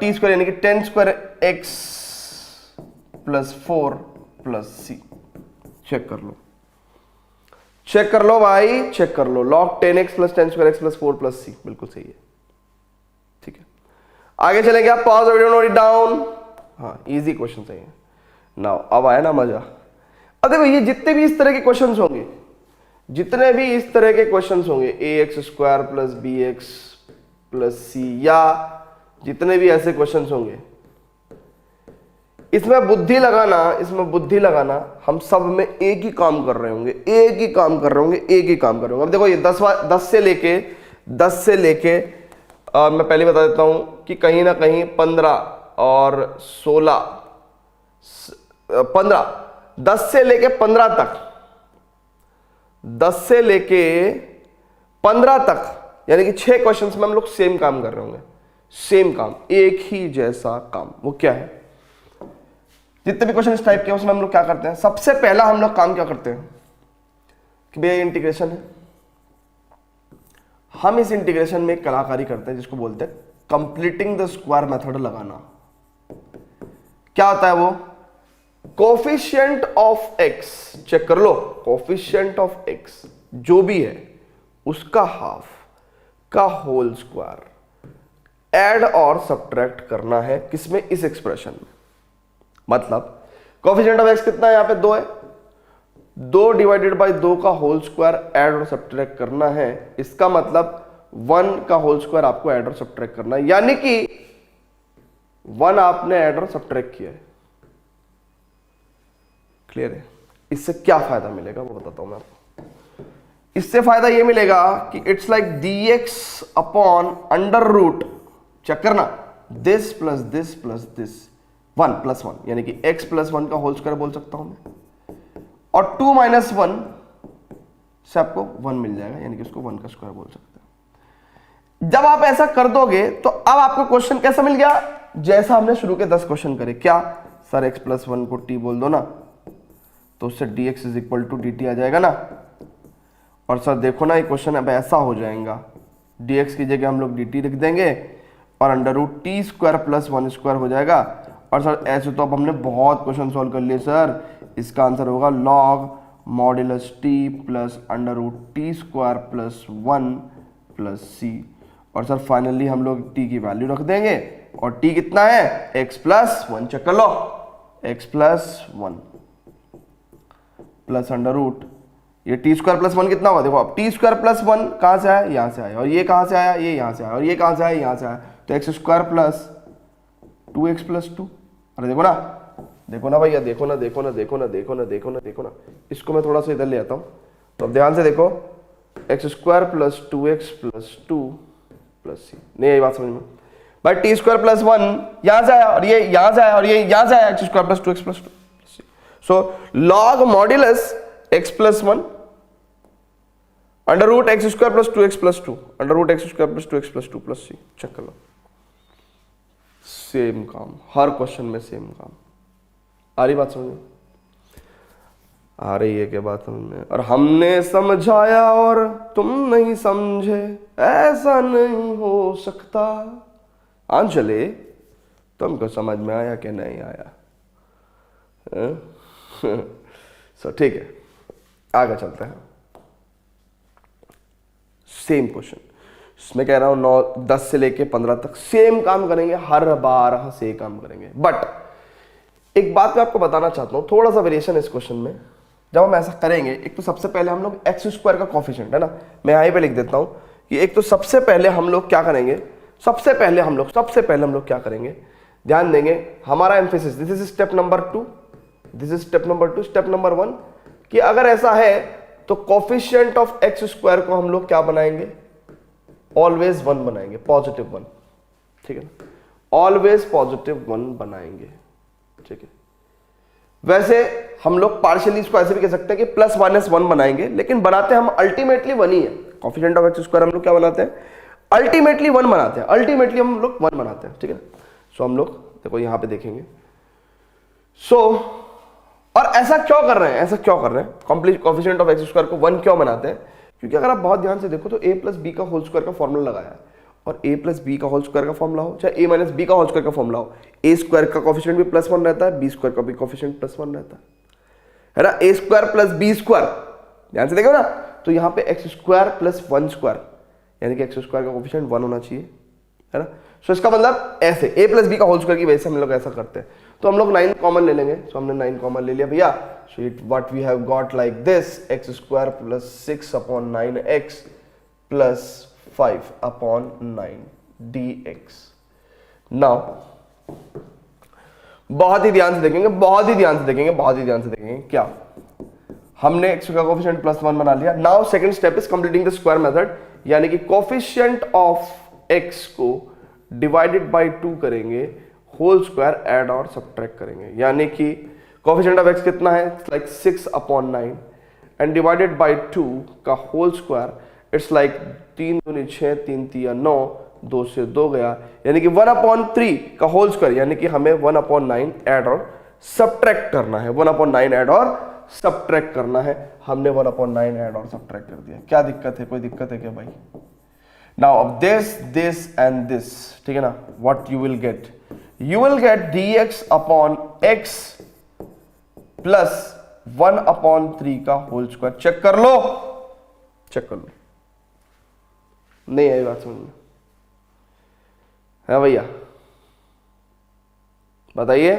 t square यानी कि 10 square x plus 4 plus c। Check कर लो भाई, check कर लो। log 10x plus 10 square x plus 4 plus c, बिल्कुल सही है। ठीक है, आगे चलेंगे, आप pause video, note it down. हाँ, इजी क्वेश्चन सही है ना। अब आया ना मजा। अब देखो, ये जितने भी इस तरह के क्वेश्चंस होंगे, ax square plus bx plus c, या जितने भी ऐसे क्वेश्चंस होंगे, इसमें बुद्धि लगाना, हम सब में एक ही काम कर रहे होंगे। अब देखो, ये 10 से लेके मैं पहले बता देता हूं कि कहीं ना कहीं 15 और 16, 15, 10 से लेके 15 तक, यानी कि 6 क्वेश्चंस में हम लोग सेम काम कर रहे होंगे, सेम काम, एक ही जैसा काम। वो क्या है, जितने भी क्वेश्चन इस टाइप के, उसमें हम लोग क्या करते हैं, सबसे पहला हम लोग काम क्या करते हैं कि भैया इंटीग्रेशन है। हम इस इंटीग्रेशन में एक कलाकारी करते हैं जिसको बोलते हैं कंप्लीटिंग द स्क्वायर मेथड लगाना। क्या होता है वो, कोफिशिएंट ऑफ एक्स, चेक कर लो, कोफिशिएंट ऑफ एक्स जो भी है उसका हाफ का होल स्क्वायर ऐड और सब्ट्रैक्ट करना है, किसमें, इस एक्सप्रेशन में। मतलब कोफिशिएंट ऑफ एक्स कितना है, यहां पे 2 है, 2 डिवाइडेड बाई 2 का होल स्क्वायर ऐड और सब्ट्रैक्ट करना है। इसका मतलब 1 का होल स्क्वायर आपको ऐड और सब्ट्रैक्ट करना है, यानी कि 1 आपने ऐड और सब्ट्रैक्ट किया है। क्लियर है? इससे क्या फायदा मिलेगा वो बताता हूं मैं आपको। इससे फायदा ये मिलेगा कि it's like dx upon under root, check करना, this plus this plus this, 1 plus 1, यानी कि x प्लस 1 का होल स्क्वायर बोल सकता हूं मैं, और 2 माइनस 1 से आपको 1 मिल जाएगा, यानी कि उसको 1 का स्क्वायर बोल सकते हैं। जब आप ऐसा कर दोगे तो अब आपको क्वेश्चन कैसा मिल गया, जैसा हमने शुरू के 10 क्वेश्चन करे। क्या सर, x प्लस 1 को t बोल दो ना, तो उससे dx is equal to dt आ जाएगा ना। और सर देखो ना, ये क्वेश्चन अब ऐसा हो जाएगा, dx की जगह हम लोग dt लिख देंगे और under root t square plus 1 square हो जाएगा। और सर ऐसे तो अब हमने बहुत क्वेश्चन सॉल्व कर लिए सर, इसका आंसर होगा log modulus t plus under root t square plus 1 plus c। और सर फाइनली हम लोग t की वैल्यू रख देंगे, और t कितना है, x प्लस 1, चेक कर लो, x plus 1 plus under root, ये टी स्क्वायर प्लस वन कितना होगा, देखो अब टी स्क्वायर प्लस वन कहाँ से आया, यहाँ से आया, और ये कहाँ से आया, ये यहाँ से आया, और ये कहाँ से आया, यहाँ से आया, तो x square plus 2x plus 2। अरे देखो ना भैया, देखो ना, इसको मैं थोड़ा सा इधर ले आता हूँ। तो अब ध्यान से देखो, X square plus 2x plus 2 plus C, नहीं आई बात समझ में भाई, टी स्क्वायर प्लस वन यहाँ से आया, और ये यहाँ से आया, और ये यहाँ से आया, X square plus 2x plus 2 plus C. So log modulus x plus 1 under root x square plus 2x plus 2 under root x square plus 2x plus 2 plus C. Check कर लो, सेम काम, हर क्वेश्चन में same काम। आ रही बात समझ में, आ रही है क्या बात समझ में? और हमने समझाया और तुम नहीं समझे, ऐसा नहीं हो सकता। चले तुमको समझ में आया कि नहीं आया? सो ठीक है, आगे चलते हैं। सेम क्वेश्चन, मैं कह रहा हूं 9 10 से लेके 15 तक सेम काम करेंगे, हर बार से काम करेंगे। बट एक बात मैं आपको बताना चाहता हूं, थोड़ा सा वेरिएशन इस क्वेश्चन में। जब हम ऐसा करेंगे, एक तो सबसे पहले हम लोग एक्स स्क्वायर का कॉफिशिएंट है ना, मैं यहीं पे लिख देता हूं कि एक तो सबसे पहले हम लोग क्या करेंगे, सबसे पहले हम लोग क्या करेंगे, ध्यान देंगे, हमारा emphasis, this is step number 2, this is step number 2। Step number 1 कि अगर ऐसा है तो कॉफिशिएंट ऑफ एक्स स्क्वायर को हम लोग क्या बनाएंगे, ऑलवेज 1 बनाएंगे, पॉजिटिव 1, ठीक है ना, ऑलवेज पॉजिटिव 1 बनाएंगे, ठीक है। वैसे हम लोग पार्शियली इसको ऐसे भी कह सकते हैं कि प्लस माइनस 1 बनाएंगे, लेकिन बनाते हम अल्टीमेटली 1 ही है। कॉफिशिएंट ऑफ एक्स स्क्वायर हम लोग क्या बनाते हैं, अल्टीमेटली 1 बनाते हैं, अल्टीमेटली हम लोग 1 बनाते हैं, ठीक है। सो हम लोग देखो यहां पे देखेंगे। सो और ऐसा क्यों कर रहे हैं, complete coefficient of x square को 1 क्यों बनाते हैं? क्योंकि अगर आप बहुत ध्यान से देखो तो a प्लस बी का होल स्क्वायर का फॉर्मूला लगाया है, और a प्लस बी का होल स्क्वायर का फॉर्मूला हो चाहे a माइनस बी का होल स्क्वायर का फॉर्मूला हो, a स्क्वायर का कॉफिशिएंट भी प्लस 1 रहता है, b स्क्वायर का भी कॉफिशिएंट प्लस 1 रहता है ना, a square plus b square, ध्यान से देखो ना। तो यहाँ पे एक्स स्क्वायर प्लस 1 स्क्वायर, यानी कि एक्स स्क्वायर का कॉफिशिएंट 1 होना चाहिए, है ना। सो इसका मतलब ऐसे a प्लस बी का होल स्क्वायर की वजह से हम लोग ऐसा करते हैं। तो हम लोग 9 कॉमन ले लेंगे। सो हमने 9 कॉमन ले लिया भैया। So it what we have got like this, x square plus 6 upon 9x plus 5 upon 9 dx। Now बहुत ही ध्यान से देखेंगे क्या हमने x का कोफिशिएंट प्लस 1 बना लिया। Now second step is completing the square method, यानी कि कोफिशिएंट ऑफ x को डिवाइडेड बाय 2 करेंगे, होल स्क्वायर ऐड और सब्ट्रैक्ट करेंगे, यानी कि कोफिशिएंट ऑफ x कितना है, like 6 upon 9 and divided by 2 का होल स्क्वायर, इट्स लाइक 3 दूनी 6, 3 तिया 9, 2 से 2 गया, यानी कि 1 अपॉन 3 का होल स्क्वायर, यानी कि हमें 1 अपॉन 9 ऐड और सब्ट्रैक्ट करना है, 1 अपॉन 9 ऐड और सब्ट्रैक्ट करना है। हमने 1 अपॉन 9 ऐड और सब्ट्रैक्ट कर दिया। क्या दिक्कत है, कोई दिक्कत है क्या भाई? नाउ अब दिस एंड दिस, ठीक है ना, what you will gate dx upon x plus 1 upon 3 का होल स्क्वायर। चेक कर लो, नहीं आई बात समझ में? है भैया, बताइए।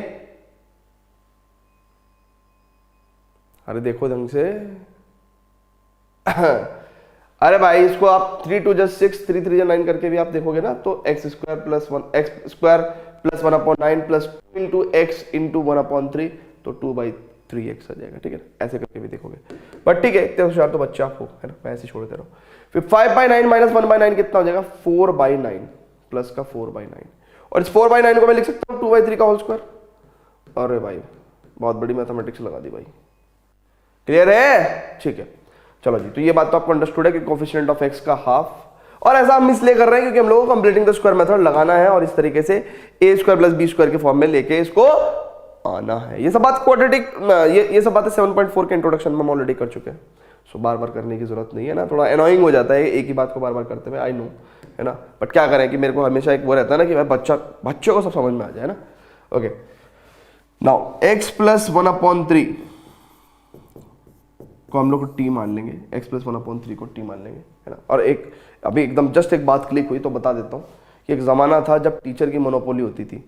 अरे देखो ढंग से अरे भाई इसको आप 3 2 just 6, 3 3 9 करके भी आप देखोगे ना, तो x square plus 1 x square plus 1 upon 9 plus 2 into x into 1 upon 3, तो 2/3x आ जाएगा, ठीक है। ऐसे करके भी देखोगे, बट ठीक है, इतने होशियार तो बच्चा आप हो, है ना, मैं ऐसे छोड़ दे रहा हूँ। फिर 5/9 माइनस 1/9 कितना हो जाएगा, 4/9 प्लस का 4/9, और इस 4/9 को मैं लिख सकता हूँ 2/3 का होल स्क्वायर। अरे भाई बहुत बड़ी मैथमेटिक्स लगा दी भाई, क्लियर है? ठीक है, चलो जी। तो ये बात तो आपको अंडरस्टूड है कि कोफिशिएंट ऑफ x का हाफ, और ऐसा हम इसलिए कर रहे हैं क्योंकि हम लोगों को कंप्लीटिंग द स्क्वायर मेथड लगाना है, और इस तरीके से a square plus b square के फॉर्म में लेके इसको आना है। ये सब बात क्वाड्रेटिक, ये सब बातें 7.4 के इंट्रोडक्शन में हम ऑलरेडी कर चुके हैं, सो बार बार करने की जरूरत नहीं है ना। थोड़ा एनोइंग हो जाता है एक ही बात को बार बार करते हुए, आई नो, है ना, बट क्या करें कि मेरे को हमेशा एक वो रहता है ना कि भाई बच्चों को सब समझ में आ जाए ना। ओके, नाउ x प्लस 1/3 को हम लोग टी मान लेंगे, x प्लस 1/3 को टी मान लेंगे, है ना। और एक अभी एकदम जस्ट एक बात क्लिक हुई तो बता देता हूँ कि एक ज़माना था जब टीचर की मोनोपोली होती थी।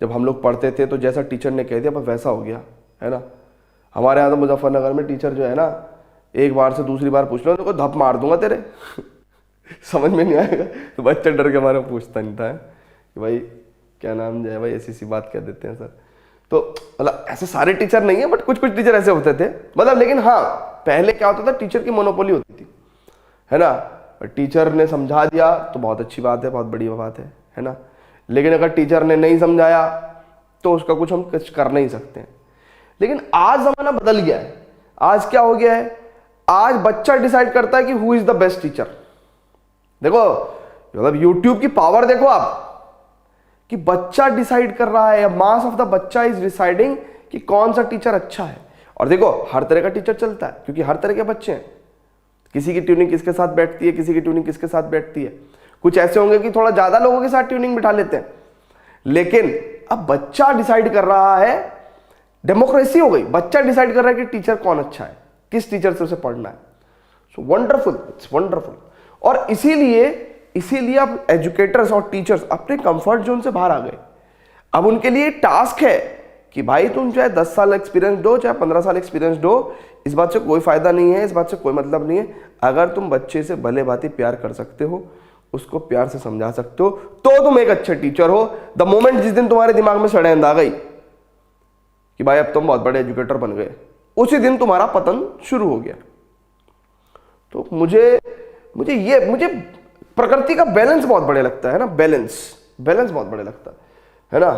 जब हम लोग पढ़ते थे तो जैसा टीचर ने कह दिया बस वैसा हो गया, है ना। हमारे यहाँ तो मुजफ्फरनगर में टीचर जो है ना, एक बार से दूसरी बार पूछ लो तो धप मार दूंगा तेरे समझ में नहीं आएगा। तो बच्चा डर के हमारे पूछता नहीं था कि भाई क्या नाम जो है भाई, ऐसी बात कह देते हैं सर। तो मतलब ऐसे सारे टीचर नहीं है, बट कुछ कुछ टीचर ऐसे होते थे मतलब। लेकिन हाँ, पहले क्या होता था, टीचर की मोनोपोली होती थी, है ना। टीचर ने समझा दिया तो बहुत अच्छी बात है, बहुत बढ़िया बात है ना। लेकिन अगर टीचर ने नहीं समझाया तो उसका कुछ हम कुछ कर नहीं सकते हैं। लेकिन आज जमाना बदल गया है। आज क्या हो गया है, आज बच्चा डिसाइड करता है कि who is the best teacher. देखो मतलब यूट्यूब की पावर देखो आप, कि बच्चा डिसाइड कर रहा है, मास ऑफ द बच्चा इज डिसाइडिंग कि कौन सा टीचर अच्छा है। और देखो हर तरह का टीचर चलता है, क्योंकि हर तरह के बच्चे हैं। किसी की ट्यूनिंग किसके साथ बैठती है, किसी की ट्यूनिंग किसके साथ बैठती है। कुछ ऐसे होंगे कि थोड़ा ज्यादा लोगों के साथ ट्यूनिंग बिठा लेते हैं। लेकिन अब बच्चा डिसाइड कर रहा है, डेमोक्रेसी हो गई, बच्चा डिसाइड कर रहा है कि टीचर कौन अच्छा है, किस टीचर से उसे पढ़ना है। So wonderful, it's wonderful. और इसीलिए अब एजुकेटर्स और टीचर्स अपने कंफर्ट जोन से बाहर आ गए। अब उनके लिए टास्क है कि भाई तुम चाहे 10 साल एक्सपीरियंस दो, चाहे 15 साल एक्सपीरियंस दो, इस बात से कोई फायदा नहीं है, इस बात से कोई मतलब नहीं है। अगर तुम बच्चे से भले भांति प्यार कर सकते हो, उसको प्यार से समझा सकते हो, तो तुम एक अच्छे टीचर हो। द मोमेंट जिस दिन तुम्हारे दिमाग में सड़ेंद आ गई कि भाई अब तुम बहुत बड़े एजुकेटर बन गए, उसी दिन तुम्हारा पतन शुरू हो गया। तो मुझे प्रकृति का बैलेंस बहुत बढ़िया लगता है ना, बैलेंस बहुत बढ़िया लगता है ना।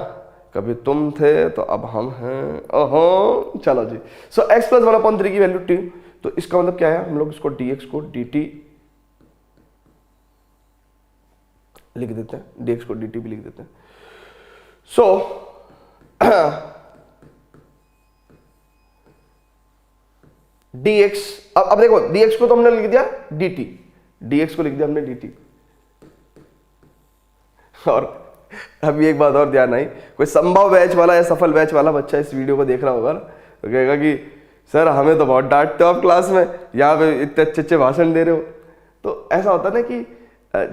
कभी तुम थे तो अब हम हैं, ओहो चलो जी। सो x प्लस 1/3 की वैल्यू t, तो इसका मतलब क्या है, हम लोग इसको dx को dt लिख देते हैं, dx को dt भी लिख देते हैं। सो dx, अब देखो dx को तो हमने लिख दिया dt, dx को लिख दिया हमने dt। और अभी एक बात और ध्यान आई, कोई संभव बैच वाला या सफल बैच वाला बच्चा इस वीडियो को देख रहा होगा ना, तो कहेगा कि सर हमें तो बहुत डांटते हो आप क्लास में, यहाँ पे इतने अच्छे अच्छे भाषण दे रहे हो। तो ऐसा होता है ना कि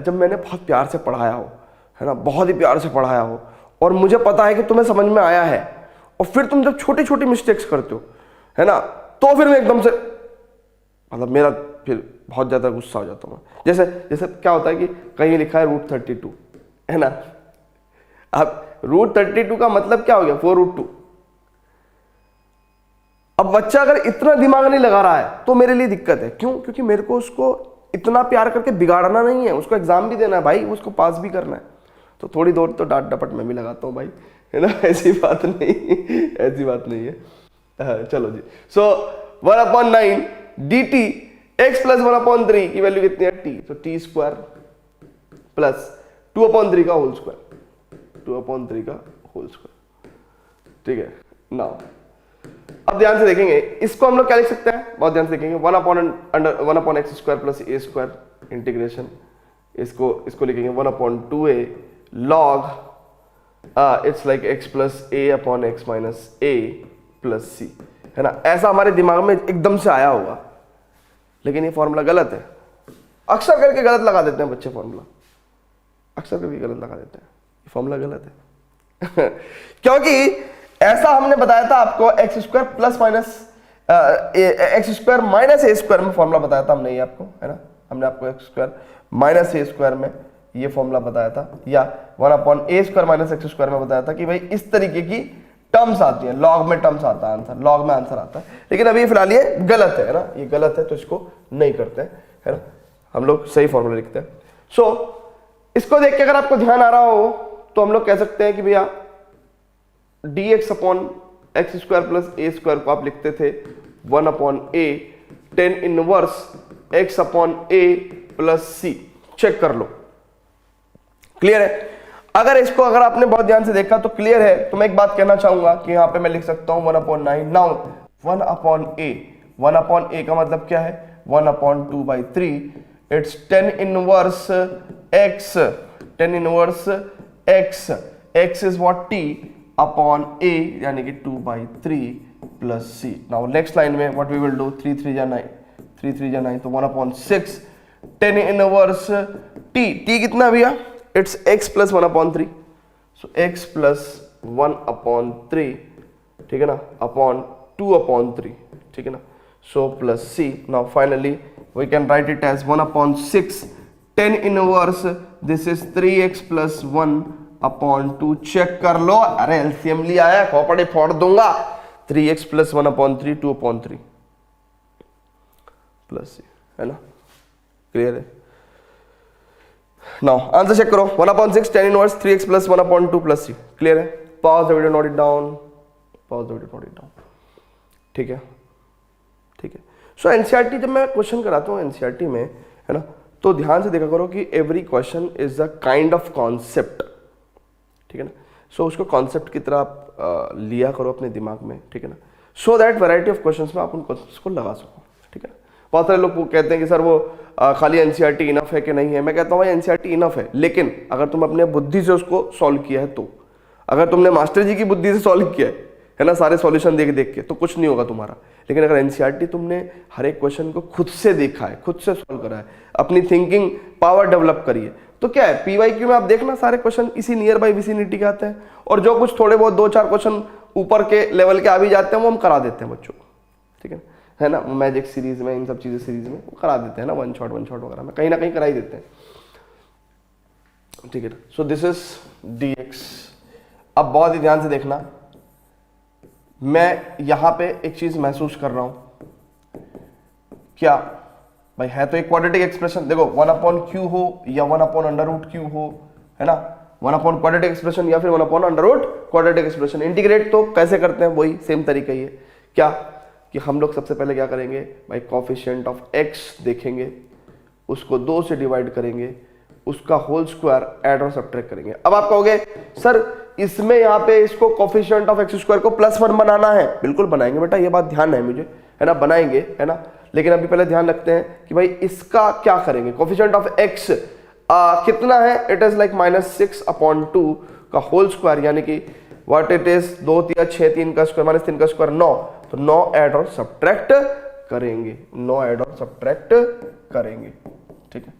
जब मैंने बहुत प्यार से पढ़ाया हो, है ना, बहुत ही प्यार से पढ़ाया हो, और मुझे पता है कि तुम्हें समझ में आया है, और फिर तुम जब छोटी छोटी मिस्टेक्स करते हो, है ना, तो फिर मैं एकदम से मतलब मेरा फिर बहुत ज़्यादा गुस्सा हो जाता हूँ। जैसे क्या होता है कि कहीं लिखा है √32, है ना। अब √32 का मतलब क्या हो गया, 4√2। अब बच्चा अगर इतना दिमाग नहीं लगा रहा है तो मेरे लिए दिक्कत है। क्यों? क्योंकि मेरे को उसको इतना प्यार करके बिगाड़ना नहीं है, उसको एग्जाम भी देना है भाई, उसको पास भी करना है। तो थोड़ी देर तो डांट डपट मैं भी लगाता हूँ भाई, है ना, ऐसी बात नहीं है। चलो जी। सो 1/9 dt x प्लस 1/3 की वैल्यू कितनी है, t। तो t² प्लस 2/3 का होल स्क्वायर, 2/3 का होल स्क्वायर, ठीक है। नाउ अब ध्यान से देखेंगे, इसको हम लोग क्या लिख सकते हैं, बहुत ध्यान से देखेंगे, 1/x² प्लस a² इंटीग्रेशन, इसको लिखेंगे 1/2a log it's like x plus a/x minus a plus c, है ना। ऐसा हमारे दिमाग में एकदम से आया होगा, लेकिन ये फॉर्मूला गलत है। अक्सर करके गलत लगा देते हैं बच्चे फॉर्मूला, अक्सर करके गलत लगा देते हैं, फॉर्मूला गलत है क्योंकि ऐसा हमने बताया था आपको x² plus minus x² minus a² में फॉर्मूला बताया था हमने, ये आपको, है ना, हमने आपको x² माइनस a² में ये फॉर्मूला बताया था, या 1/a² माइनस x² में बताया था कि भाई इस तरीके की टर्म्स आती हैं, लॉग में टर्म्स आता है, आंसर लॉग में आंसर आता है। लेकिन अभी फिलहाल ये गलत है ना, ये गलत है, तो इसको नहीं करते हैं, है ना, हम लोग सही फॉर्मूला लिखते हैं। सो इसको देख के अगर आपको ध्यान आ रहा हो तो हम लोग कह सकते हैं कि भैया dx/x² प्लस a² को आप लिखते थे 1/a tan inverse x/a plus c। Check कर लो, क्लियर है। अगर आपने बहुत ध्यान से देखा तो क्लियर है। तो मैं एक बात कहना चाहूंगा कि यहां पे मैं लिख सकता हूं 1/9। नाउ 1/a का मतलब क्या है, 1/2/3 it's tan inverse x, tan inverse x is what t upon a, यानी कि 2/3 plus c। Now next line में व्हाट वी विल डू, 3 3 जा 9, 3 3 जा 9, तो 1/6 tan इनवर्स t कितना भैया, it's x plus 1/3, so x plus 1/3, ठीक है ना, अपॉन 2/3, ठीक है ना। so plus c. Now finally we can write it as 1/6 tan inverse this is 3x plus 1/2. Check कर लो, अरे एलसीएम लिया है, खोपड़ी फोड़ दूंगा। 3x plus 1/3 2/3 प्लस c, है ना, क्लियर है। नाउ आंसर चेक करो, 1/6 tan inverse 3x plus 1/2 plus c, clear है। Pause the video, note it down, pause the video, note it down, ठीक है, ठीक है। सो एनसीईआरटी जब मैं क्वेश्चन कराता हूँ एनसीईआरटी में, है ना, तो ध्यान से देखा करो कि every question is a kind of concept, ठीक है ना। सो उसको कॉन्सेप्ट की तरह आप लिया करो अपने दिमाग में, ठीक है ना, so that variety of questions में आप उन क्वेश्चंस को लगा सको, ठीक है ना। बहुत सारे लोग कहते हैं कि सर वो खाली एनसीईआरटी इनफ है कि नहीं है। मैं कहता हूँ भाई एनसीईआरटी इनफ है, लेकिन अगर तुम अपने बुद्धि से उसको सॉल्व किया है तो, अगर तुमने मास्टर जी की बुद्धि से सॉल्व किया है ना, सारे सॉल्यूशन देख देख के, तो कुछ नहीं होगा तुम्हारा। लेकिन अगर एनसीईआरटी तुमने हर एक क्वेश्चन को खुद से देखा है, खुद से सॉल्व करा है, अपनी थिंकिंग पावर डेवलप करी है, तो क्या है, पीवाईक्यू में आप देखना सारे क्वेश्चन इसी नियर बाई विसिनिटी के आते हैं, और जो कुछ थोड़े बहुत 2-4 क्वेश्चन ऊपर के लेवल के आ भी जाते हैं वो हम करा देते हैं बच्चों को, ठीक है ना। मैजिक सीरीज में, इन सब चीजें सीरीज में वो करा देते हैं ना, वन शॉट वगैरह में कहीं ना कहीं करा ही देते हैं, ठीक है ना। सो दिस इज dx। अब बहुत ही ध्यान से देखना, मैं यहां पे एक चीज महसूस कर रहा हूं, क्या भाई, है तो एक क्वाड्रेटिक एक्सप्रेशन, देखो 1/q हो या 1/√q हो, है ना, 1/क्वाड्रेटिक एक्सप्रेशन या फिर 1/√ क्वाड्रेटिक एक्सप्रेशन। इंटीग्रेट तो कैसे करते हैं, वही सेम तरीका ही है। क्या कि हम लोग सबसे पहले क्या करेंगे भाई, कोफिशिएंट ऑफ x देखेंगे, उसको 2 से डिवाइड करेंगे, उसका होल स्क्वायर ऐड और सब्ट्रैक्ट करेंगे। अब आप कहोगे सर इसमें यहाँ पे इसको कोफिशिएंट ऑफ x स्क्वायर को +1 बनाना है, बिल्कुल बनाएंगे बेटा, ये बात ध्यान है मुझे, है ना, बनाएंगे, है ना। लेकिन अभी पहले ध्यान रखते हैं कि भाई इसका क्या करेंगे, कोफिशिएंट ऑफ x कितना है, इट इज लाइक -6/2 का होल स्क्वायर, यानी कि व्हाट इट इज 2 × 6 3 का स्क्वायर -3 का स्क्वायर 9, तो 9 ऐड और सब्ट्रैक्ट करेंगे, 9 ऐड और सब्ट्रैक्ट करेंगे, ठीक है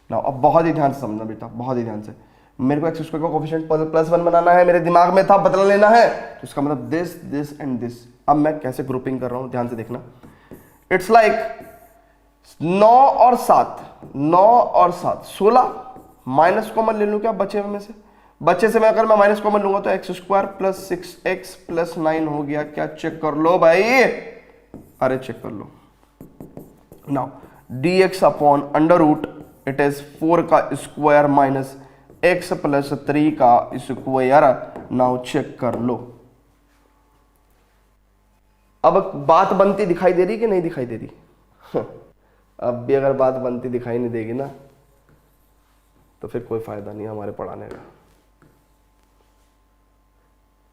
ना। अब बहुत ही ध्यान से समझना बेटा, बहुत ही ध्यान से, मेरे को x स्क्वायर का कोफिशिएंट +1 बनाना है, मेरे दिमाग में था, बदला लेना है, तो इसका मतलब दिस दिस एंड दिस। अब मैं कैसे ग्रुपिंग कर रहा हूं, ध्यान से देखना, इट्स लाइक 9 और 7, 9 और 7 16, माइनस कॉमन ले लूं क्या बचे में से, बच्चे से मैं अगर मैं माइनस कॉमन लूंगा तो x स्क्वायर + 6x + 9 हो गया, क्या चेक कर लो भाई, अरे चेक कर लो। नाउ dx/√, इट इज 4 का स्क्वायर माइनस x + 3 का स्क्वायर। नाउ चेक कर लो, अब बात बनती दिखाई दे रही कि नहीं दिखाई दे रही? अब भी अगर बात बनती दिखाई नहीं देगी ना, तो फिर कोई फायदा नहीं हमारे पढ़ाने का।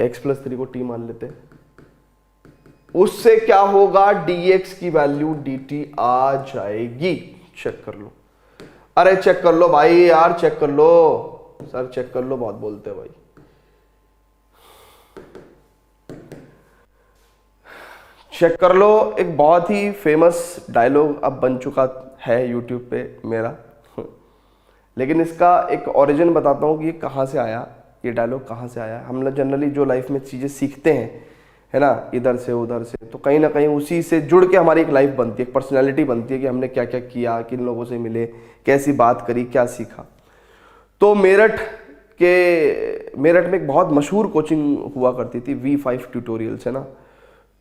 x + 3 को t मान लेते, उससे क्या होगा, dx की वैल्यू dt आ जाएगी। चेक कर लो, अरे चेक कर लो भाई, यार चेक कर लो, सर चेक कर लो, बहुत बोलते हैं भाई। चेक कर लो, एक बहुत ही फेमस डायलॉग अब बन चुका है यूट्यूब पे मेरा, लेकिन इसका एक ओरिजिन बताता हूँ कि ये कहाँ से आया, ये डायलॉग कहाँ से आया। हम लोग जनरली जो लाइफ में चीज़ें सीखते हैं, है ना, इधर से उधर से, तो कहीं ना कहीं उसी से जुड़ के हमारी एक लाइफ बनती है, एक पर्सनैलिटी बनती है कि हमने क्या क्या किया, किन लोगों से मिले, कैसी बात करी, क्या सीखा। तो मेरठ में एक बहुत मशहूर कोचिंग हुआ करती थी, V5 ट्यूटोरियल्स, है ना।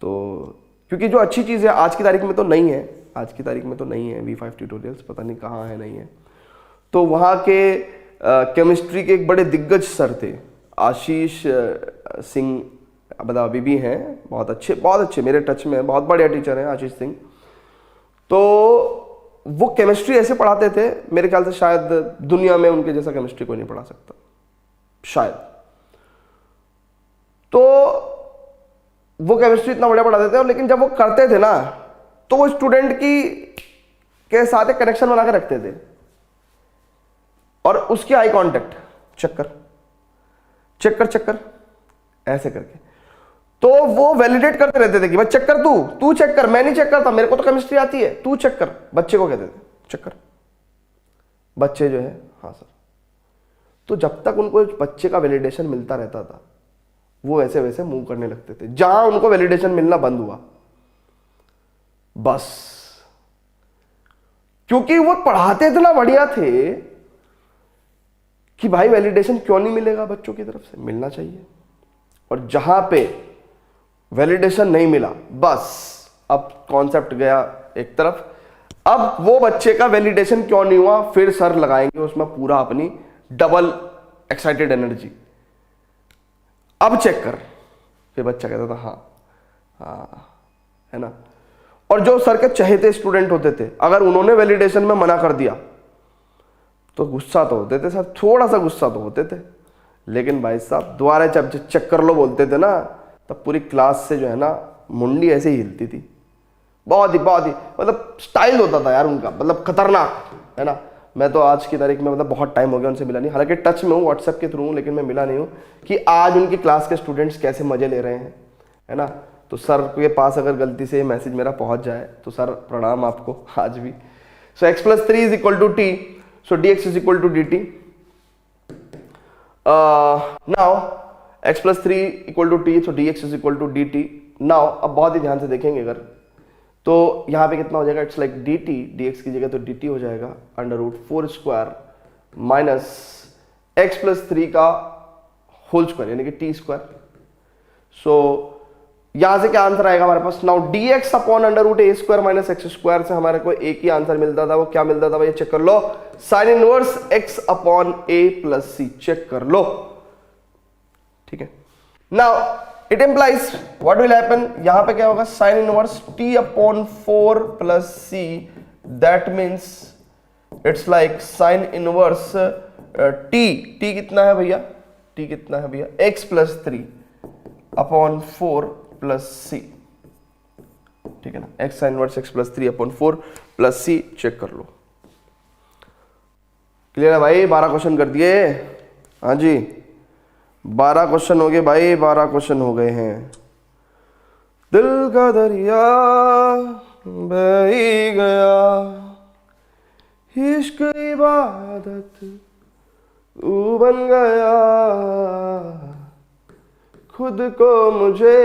तो क्योंकि जो अच्छी चीज़ है आज की तारीख में तो नहीं है, आज की तारीख में तो नहीं है V5 ट्यूटोरियल्स, पता नहीं कहाँ है, नहीं है। तो वहाँ के केमिस्ट्री के एक बड़े दिग्गज सर थे, आशीष सिंह, मतलब अभी भी हैं, बहुत अच्छे मेरे टच में, बहुत बढ़िया टीचर हैं आशीष सिंह। तो वो केमिस्ट्री ऐसे पढ़ाते थे, मेरे ख्याल से शायद दुनिया में उनके जैसा केमिस्ट्री कोई नहीं पढ़ा सकता, शायद। तो वो केमिस्ट्री इतना बढ़िया पढ़ाते थे, लेकिन जब वो करते थे ना, तो वो स्टूडेंट के साथ एक कनेक्शन बना के रखते थे, और उसकी आई कांटेक्ट चेक कर ऐसे करके, तो वो वैलिडेट करते रहते थे कि भाई चेक कर, तू चेक कर, मैं नहीं चेक करता, मेरे को तो केमिस्ट्री आती है, तू चेक कर। बच्चे को कहते थे चेक कर, बच्चे जो है, हाँ सर। तो जब तक उनको बच्चे का वैलिडेशन मिलता रहता था, वो ऐसे वैसे मूव करने लगते थे। जहां उनको वैलिडेशन मिलना बंद हुआ, बस क्योंकि वो पढ़ाते इतना बढ़िया थे कि भाई वैलिडेशन क्यों नहीं मिलेगा बच्चों की तरफ से, मिलना चाहिए। और जहां पे वैलिडेशन नहीं मिला, बस अब कॉन्सेप्ट गया एक तरफ। अब वो बच्चे का वैलिडेशन क्यों नहीं हुआ, फिर सर लगाएंगे उसमें पूरा अपनी डबल एक्साइटेड एनर्जी। अब चेक कर, फिर बच्चा कहता था हाँ हाँ, है ना। और जो सर के चहेते स्टूडेंट होते थे, अगर उन्होंने वैलिडेशन में मना कर दिया तो गुस्सा तो होते थे सर, थोड़ा सा गुस्सा तो होते थे, लेकिन भाई साहब दोबारा जब चेक कर लो बोलते थे ना, तब पूरी क्लास से जो है ना मुंडी ऐसे ही हिलती थी। बहुत ही मतलब स्टाइल होता था यार उनका, मतलब खतरनाक, है ना। मैं तो आज की तारीख में मतलब बहुत टाइम हो गया उनसे मिला नहीं, हालांकि टच में हूँ व्हाट्सएप के थ्रू हूँ, लेकिन मैं मिला नहीं हूँ कि आज उनकी क्लास के स्टूडेंट्स कैसे मजे ले रहे हैं, है ना। तो सर के पास अगर गलती से मैसेज मेरा पहुंच जाए तो सर प्रणाम आपको आज भी। So x+3 is equal to t, so dx is equal to dt। Now x+3 equal to t, so dx is equal to dt। Now अब बहुत ही ध्यान से देखेंगे अगर, तो यहाँ पे कितना हो जाएगा, इट्स लाइक dt, dx की जगह तो dt हो जाएगा √4² माइनस x+3 का होल स्क्वायर यानी कि t²। सो यहां से क्या आंसर आएगा हमारे पास, now dx upon √a² minus x² से हमारे को एक ही आंसर मिलता था, वो क्या मिलता था भाई, चेक कर लो, sine inverse x upon a plus c, check कर लो, ठीक है। Now it implies what will happen, यहां पे क्या होगा, sine inverse t upon 4 plus c, that means it's like sine inverse t कितना है भैया, t कितना है भैया, x+3 अपॉन 4 प्लस सी, ठीक है ना, x sine inverse x+3 upon 4 plus C, check कर लो। क्लियर है भाई, 12 क्वेश्चन कर दिए, हाँ जी 12 क्वेश्चन हो गए भाई, 12 क्वेश्चन हो गए हैं। दिल का दरिया बह ही गया, इश्क इबादत तू बन गया, खुद को मुझे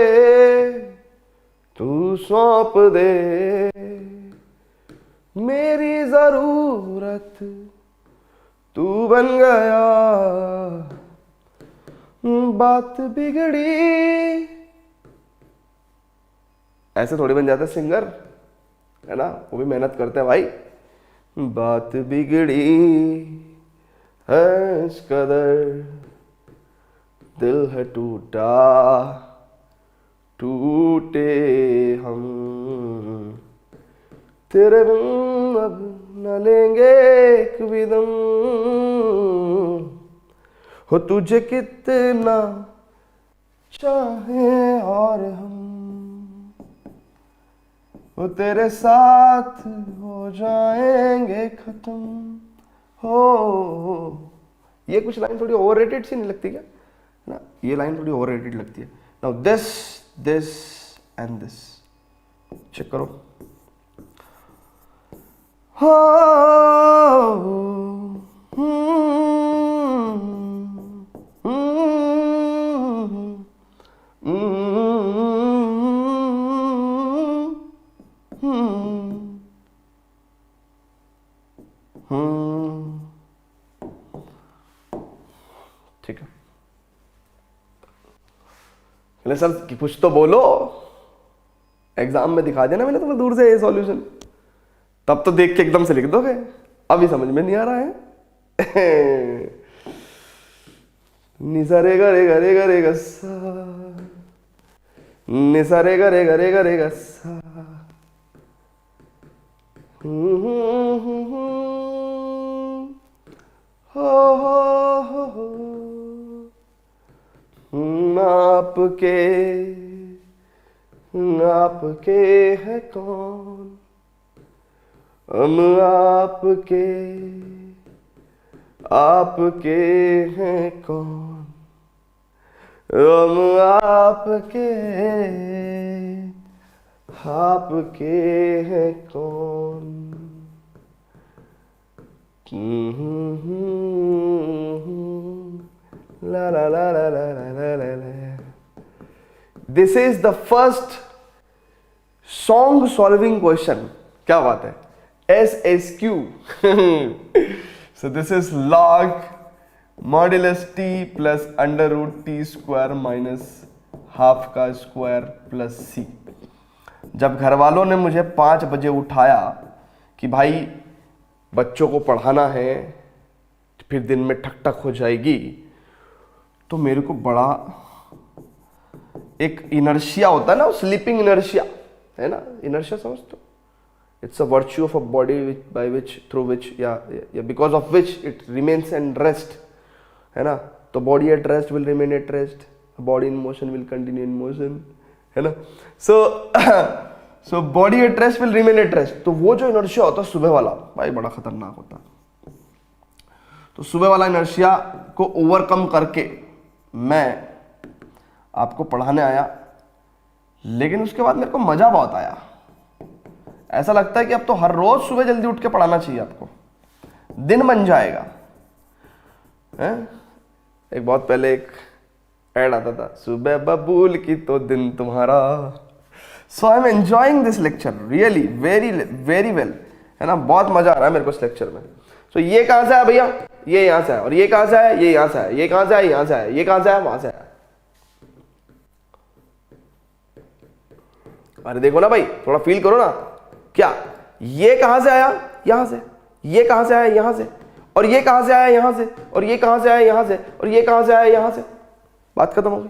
तू सौंप दे, मेरी जरूरत तू बन गया, बात बिगड़ी, ऐसे थोड़ी बन जाते सिंगर, है ना, वो भी मेहनत करते हैं भाई। बात बिगड़ी है इस कदर, दिल है टूटा, टूटे हम, तेरे बिन अब न लेंगे एक भी दम, हो तुझे कितना चाहे और हम, वो तेरे साथ हो जाएंगे खत्म, हो। ये कुछ लाइन थोड़ी ओवररेटेड सी नहीं लगती क्या ना, ये लाइन थोड़ी ओवररेटेड लगती है। Now this this and this, check करो, ठीक है। सर कुछ तो बोलो, एग्जाम में दिखा देना मैंने तुम्हें दूर से ये सॉल्यूशन, तब तो देख के एकदम से लिख दोगे, अभी समझ में नहीं आ रहा है। निसा रे गरे गरे गरे गस्सा, निसा रे गरे गरे गरे गस्सा, हो आपके आपके है कौन, हम आपके आपके हैं कौन, हम आपके आपके हैं कौन, la la la la la la la la. This is the first song solving question, क्या बात है, SSQ। So this is log modulus t plus under root t square minus half का स्क्वायर प्लस c। जब घर वालों ने मुझे 5 बजे उठाया कि भाई बच्चों को पढ़ाना है, फिर दिन में ठक ठक हो जाएगी, तो मेरे को बड़ा एक इनर्शिया होता है ना, स्लीपिंग इनर्शिया है ना, इनर्शिया समझते हो, it's a virtue of a body by which through which या because of which it remains and rest, है ना। तो body at rest will remain at rest, body in motion will continue in motion, है ना। So body at rest will remain at rest. तो वो जो inertia होता है सुबह वाला, भाई बड़ा खतरनाक होता है। तो सुबह वाला इनर्शिया को ओवरकम करके मैं आपको पढ़ाने आया, लेकिन उसके बाद मेरे को मजा बहुत आया। ऐसा लगता है कि अब तो हर रोज सुबह जल्दी उठ के पढ़ाना चाहिए आपको, दिन बन जाएगा, है? एक बहुत पहले एक ऐड आता था, सुबह बबूल की तो दिन तुम्हारा। So I am enjoying this lecture really very very well, है ना। बहुत मजा आ रहा है मेरे को इस लेक्चर में। सो ये कहां से है भैया, ये यहां से है, और ये कहां से है, ये यहां से है, ये कहां से है, यहां से है, ये कहां से है, वहां से है। अरे देखो ना भाई, थोड़ा फील करो ना, क्या ये कहां से आया, यहां से, ये कहां से आया, यहां से, और ये कहां से आया, यहां से, और ये कहां से आया, यहां से, और ये कहां से आया, यहां से। बात खत्म हो गई,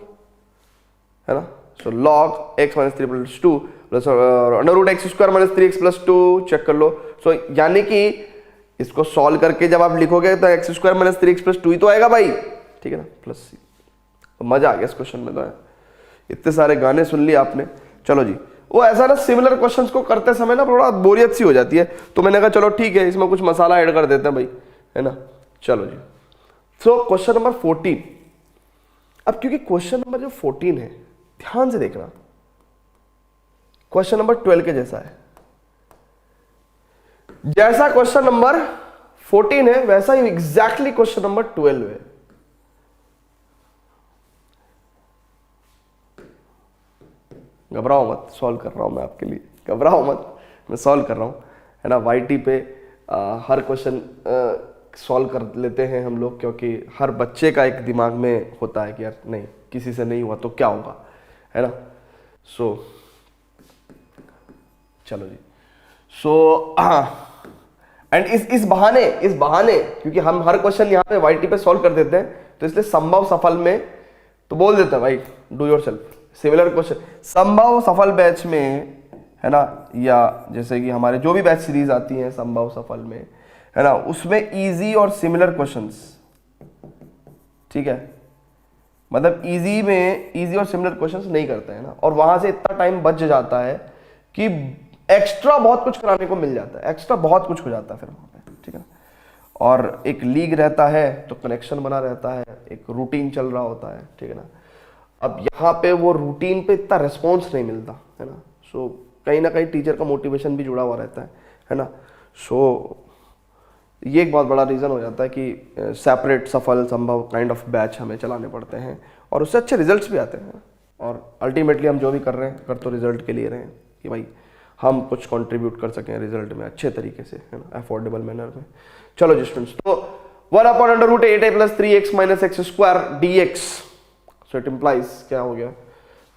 है ना। So log x minus 3 plus 2 plus under root x square minus 3x plus 2, check कर लो। सो यानी कि इसको सॉल्व करके जब आप लिखोगे तो x square minus 3x plus 2 ही तो आएगा भाई, ठीक है ना, प्लस c। तो मजा आ गया इस क्वेश्चन में, तो है इतने सारे गाने सुन लिए आपने। चलो जी, वो ऐसा ना सिमिलर क्वेश्चंस को करते समय ना थोड़ा बोरियत सी हो जाती है, तो मैंने कहा चलो ठीक है, इसमें कुछ मसाला ऐड कर देते हैं भाई, है ना। चलो जी, सो क्वेश्चन नंबर 14। अब क्योंकि क्वेश्चन नंबर जो 14 है, ध्यान से देखना, क्वेश्चन नंबर 12 के जैसा है। जैसा क्वेश्चन नंबर 14 है वैसा ही एग्जैक्टली क्वेश्चन नंबर 12 है। घबराओ मत, सॉल्व कर रहा हूं मैं आपके लिए, घबराओ मत, मैं सॉल्व कर रहा हूं, है ना। वाईटी पे हर क्वेश्चन सॉल्व कर लेते हैं हम लोग, क्योंकि हर बच्चे का एक दिमाग में होता है कि यार नहीं, किसी से नहीं हुआ तो क्या होगा, है ना। सो चलो जी, सो एंड इस बहाने क्योंकि हम हर क्वेश्चन यहाँ पे वाईटी पे सॉल्व कर देते हैं, तो इसलिए संभव सफल में तो बोल देते हैं भाई, डू योरसेल्फ सिमिलर क्वेश्चन। संभव सफल बैच में, है ना, या जैसे कि हमारे जो भी बैच सीरीज आती है संभव सफल में, है ना, उसमें इजी और सिमिलर क्वेश्चंस, ठीक है, मतलब इजी में इजी और सिमिलर क्वेश्चंस नहीं करते हैं ना, और वहां से इतना टाइम बच जाता है कि एक्स्ट्रा बहुत कुछ कराने को मिल जाता है, एक्स्ट्रा बहुत कुछ हो जाता है फिर वहां पे, ठीक है ना। और एक लीग रहता है तो कनेक्शन बना रहता है, एक रूटीन चल रहा होता है, ठीक है ना। अब यहाँ पे वो रूटीन पे इतना रिस्पॉन्स नहीं मिलता, है ना। सो कहीं ना कहीं टीचर का मोटिवेशन भी जुड़ा हुआ रहता है ना। सो ये एक बहुत बड़ा रीज़न हो जाता है कि सेपरेट सफल संभव काइंड ऑफ बैच हमें चलाने पड़ते हैं, और उससे अच्छे रिजल्ट्स भी आते हैं। और अल्टीमेटली हम जो भी कर रहे हैं, कर तो रिजल्ट के लिए रहे हैं कि भाई हम कुछ कंट्रीब्यूट कर सकें रिजल्ट में अच्छे तरीके से, है ना, अफोर्डेबल मैनर में। चलो जी स्टूडेंट्स, तो 1/√8a plus 3x minus X square dx, so it implies क्या हो गया,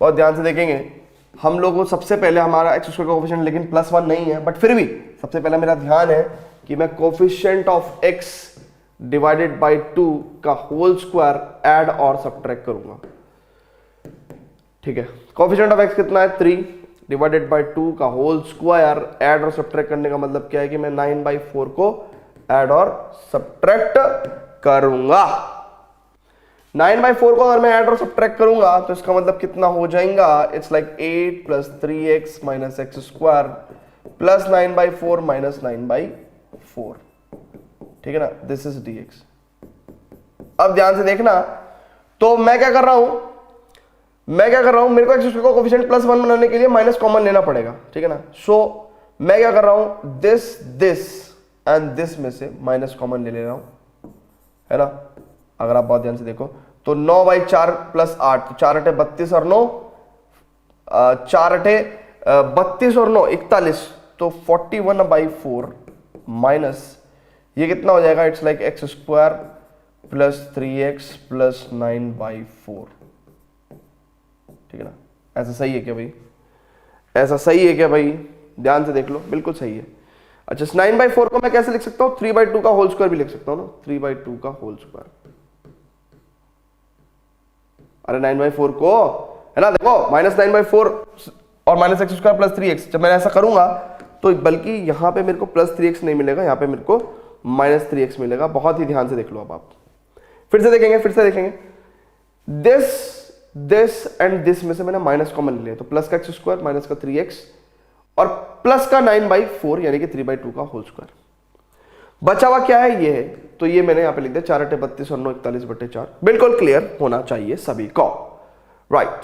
बहुत ध्यान से देखेंगे हम लोग को। सबसे पहले हमारा एक्स स्क्वायर का कोफिशिएंट लेकिन +1 नहीं है, बट फिर भी सबसे पहले मेरा ध्यान है कि मैं coefficient of x divided by 2 का होल स्क्वायर ऐड और सब्ट्रैक्ट करूंगा, ठीक है। कोफिशिएंट ऑफ x कितना है, 3 डिवाइडेड बाय 2 का होल स्क्वायर ऐड और सब्ट्रैक्ट करने का मतलब क्या है कि मैं 9/4 को ऐड और सब्ट्रैक्ट करूंगा। 9/4 को अगर मैं ऐड और सब्ट्रैक्ट करूंगा तो इसका मतलब कितना हो जाएगा, it's like 8 plus 3x minus X square plus 9/4 minus 9/4, ठीक है ना, दिस इज dx। अब ध्यान से देखना, तो मैं क्या कर रहा हूं, मेरे को एक्स स्क्वायर का कोफिशिएंट +1 बनाने के लिए माइनस कॉमन लेना पड़ेगा, ठीक है ना। सो मैं क्या कर रहा हूं, दिस एंड दिस में से माइनस कॉमन ले रहा हूं, है ना। अगर आप बहुत ध्यान से देखो तो 9/4 प्लस 8, 4 × 8 32 और 9 4 × 32 और 9 41, तो 41/4 माइनस ये कितना हो जाएगा, it's like x square plus 3x plus 9/4। ठीक है ना, ऐसा सही है क्या भाई? ऐसा सही है क्या भाई? ध्यान से देख लो, बिल्कुल सही है। अच्छा, 9/4 को मैं कैसे लिख सकता हूं? 3/2 का होल स्क्वायर भी लिख सकता हूं ना, 3/2 का होल स्क्वायर। अरे 9/4 को है ना, देखो -9/4 और -x स्क्वायर प्लस 3x, जब मैं ऐसा करूंगा तो बल्कि यहां पे मेरे को प्लस 3x नहीं मिलेगा, यहां पे मेरे को -3x मिलेगा। बहुत ही ध्यान से देख लो। अब आप फिर से देखेंगे, दिस एंड दिस में से मैंने माइनस कॉमन लिया, तो प्लस का x स्क्वायर माइनस का 3x और प्लस का 9/4 यानी कि 3/2 का होल स्क्वायर। बचा हुआ क्या है? ये है, तो ये मैंने यहां पे लिख दिया 4 × 32 और 9 41/4। बिल्कुल क्लियर होना चाहिए सभी को, राइट।